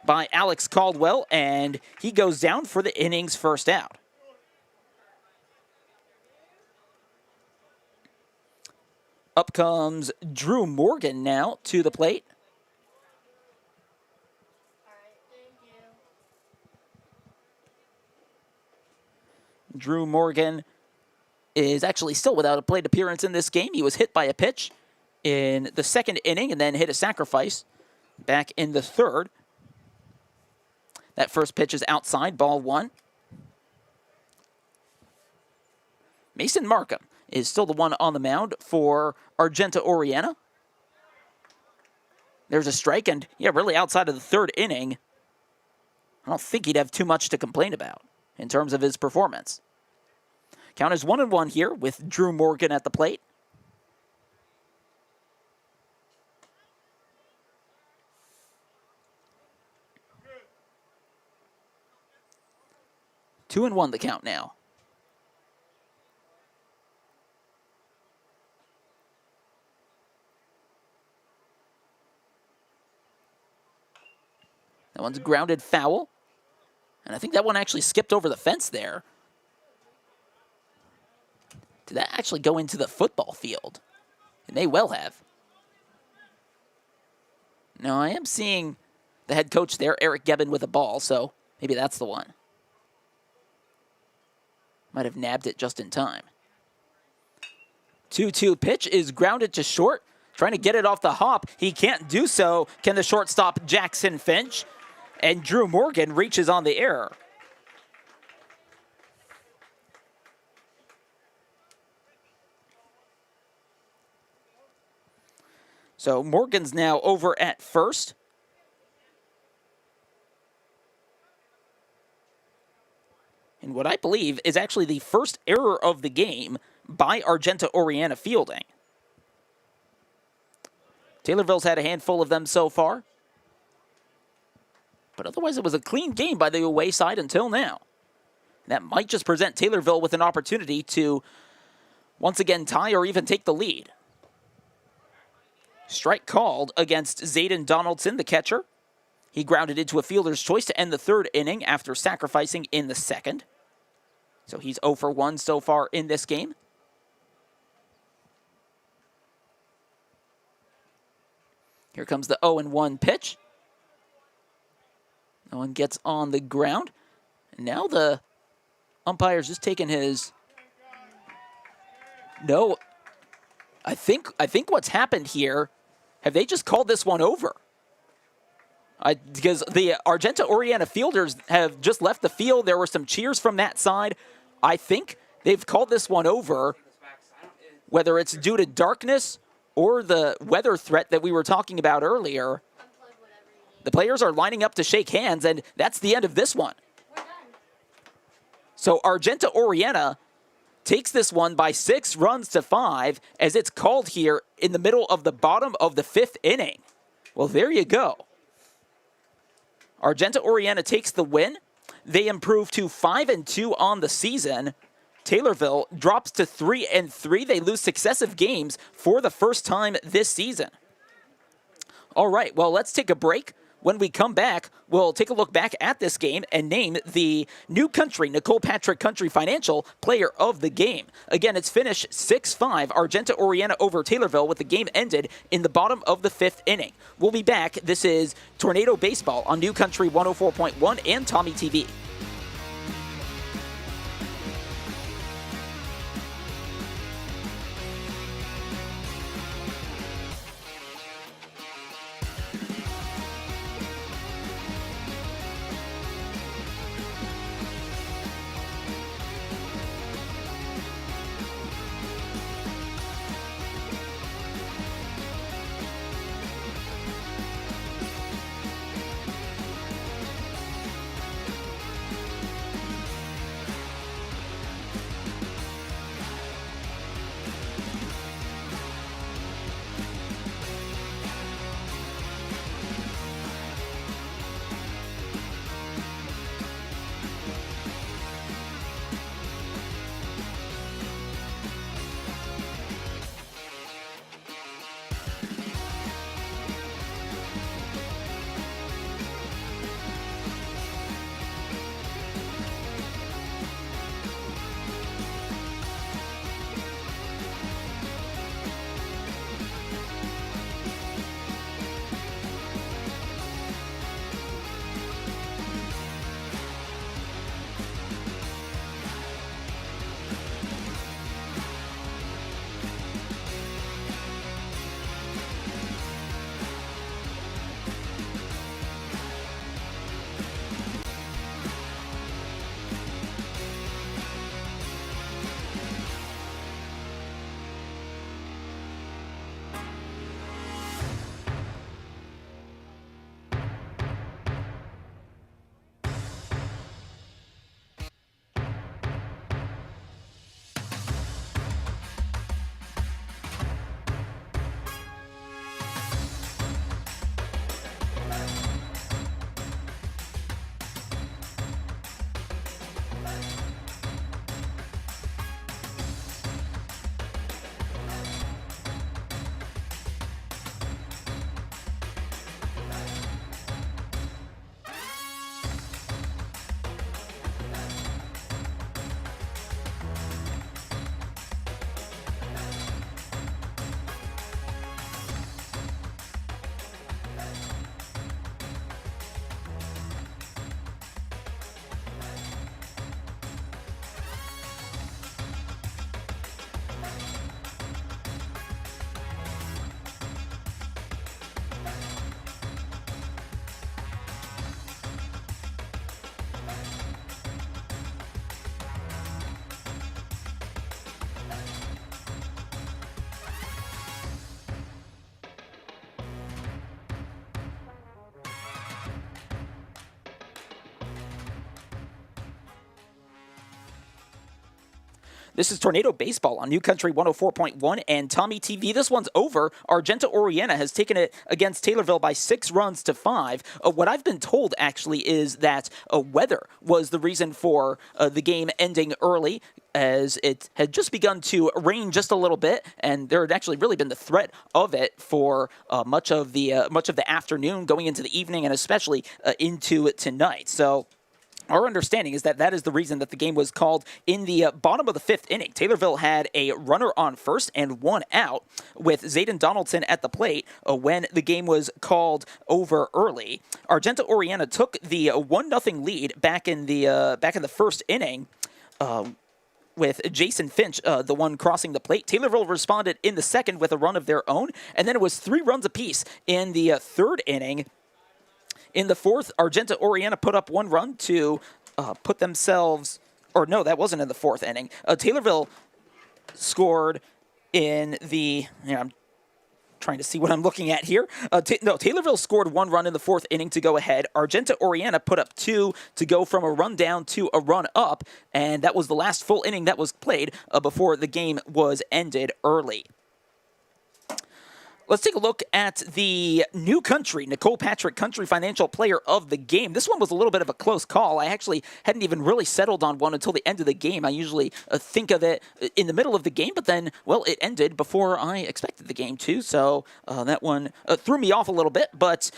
by Alex Caldwell, and he goes down for the inning's first out. Up comes Drew Morgan now to the plate. Drew Morgan is actually still without a plate appearance in this game. He was hit by a pitch in the second inning and then hit a sacrifice back in the third. That first pitch is outside, ball 1. Mason Markham is still the one on the mound for Argenta-Oreana. There's a strike, and yeah, really outside of the third inning, I don't think he'd have too much to complain about in terms of his performance. Count is 1-1 here with Drew Morgan at the plate. Two and 1 the count now. That one's grounded foul. And I think that one actually skipped over the fence there. Did that actually go into the football field? It may well have. No, I am seeing the head coach there, Eric Gebbin, with a ball, so maybe that's the one. Might have nabbed it just in time. 2-2 pitch is grounded to short. Trying to get it off the hop. He can't do so. Can the shortstop Jackson Finch? And Drew Morgan reaches on the error. So Morgan's now over at first. And what I believe is actually the first error of the game by Argenta-Oreana fielding. Taylorville's had a handful of them so far. But otherwise, it was a clean game by the away side until now. That might just present Taylorville with an opportunity to once again tie or even take the lead. Strike called against Zayden Donaldson, the catcher. He grounded into a fielder's choice to end the third inning after sacrificing in the second. So he's 0 for 1 so far in this game. Here comes the 0-1 pitch. No one gets on the ground. And now the umpire's just taking his... No, I think what's happened here, have they just called this one over? Because the Argenta-Oreana fielders have just left the field. There were some cheers from that side. I think they've called this one over, whether it's due to darkness or the weather threat that we were talking about earlier. The players are lining up to shake hands, and that's the end of this one. So Argenta-Oreana takes this one by 6 runs to 5 as it's called here in the middle of the bottom of the 5th inning. Well, there you go. Argenta-Oreana takes the win. They improve to 5-2 on the season. Taylorville drops to 3-3. They lose successive games for the first time this season. All right, well, let's take a break. When we come back, we'll take a look back at this game and name the New Country Nicole Patrick Country Financial Player of the Game. Again, it's finished 6-5, Argenta-Oreana over Taylorville, with the game ended in the bottom of the 5th inning. We'll be back. This is Tornado Baseball on New Country 104.1 and Tommy TV. This is Tornado Baseball on New Country 104.1 and Tommy TV. This one's over. Argenta-Oreana has taken it against Taylorville by 6 runs to 5. What I've been told, actually, is that weather was the reason for the game ending early, as it had just begun to rain just a little bit, and there had actually really been the threat of it for much of the afternoon, going into the evening, and especially into tonight. So our understanding is that that is the reason that the game was called in the bottom of the 5th inning. Taylorville had a runner on first and 1 out with Zayden Donaldson at the plate when the game was called over early. Argenta-Oreana took the 1-0 lead back in the first inning, with Jason Finch, the one crossing the plate. Taylorville responded in the second with a run of their own, and then it was 3 runs apiece in the third inning. In the fourth, Argenta-Oreana put up 1 run to put themselves, or no, that wasn't in the 4th inning. Taylorville scored in the, I'm trying to see what I'm looking at here. Taylorville scored 1 run in the 4th inning to go ahead. Argenta-Oreana put up 2 to go from a run down to a run up, and that was the last full inning that was played before the game was ended early. Let's take a look at the New Country, Nicole Patrick Country Financial Player of the Game. This one was a little bit of a close call. I actually hadn't even really settled on one until the end of the game. I usually think of it in the middle of the game, but then, well, it ended before I expected the game to, so that one threw me off a little bit. But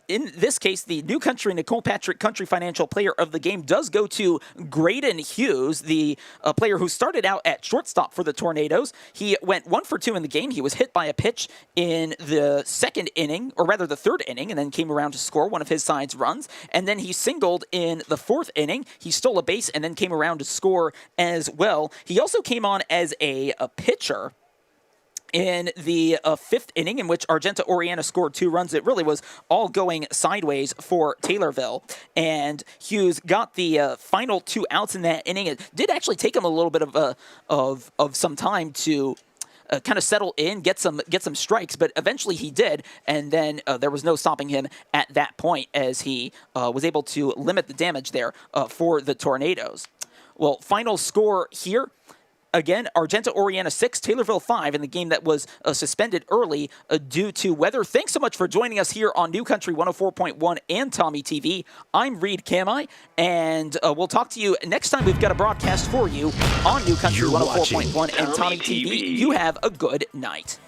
in this case, the New Country Nicole Patrick Country Financial Player of the Game does go to Graydon Hughes, the player who started out at shortstop for the Tornadoes. He went 1 for 2 in the game. He was hit by a pitch in the second inning, or rather the third inning, and then came around to score one of his side's runs. And then he singled in the 4th inning. He stole a base and then came around to score as well. He also came on as a pitcher in the 5th inning, in which Argenta-Oreana scored 2 runs. It really was all going sideways for Taylorville, and Hughes got the final 2 outs in that inning. It did actually take him a little bit of some time to kind of settle in, get some strikes, but eventually he did, and then there was no stopping him at that point, as he was able to limit the damage there for the Tornadoes. Well, final score here. Again, Argenta-Oreana 6, Taylorville 5 in the game that was suspended early due to weather. Thanks so much for joining us here on New Country 104.1 and Tommy TV. I'm Reed Kamai, and we'll talk to you next time we've got a broadcast for you on New Country 104.1 and Tommy TV. You have a good night.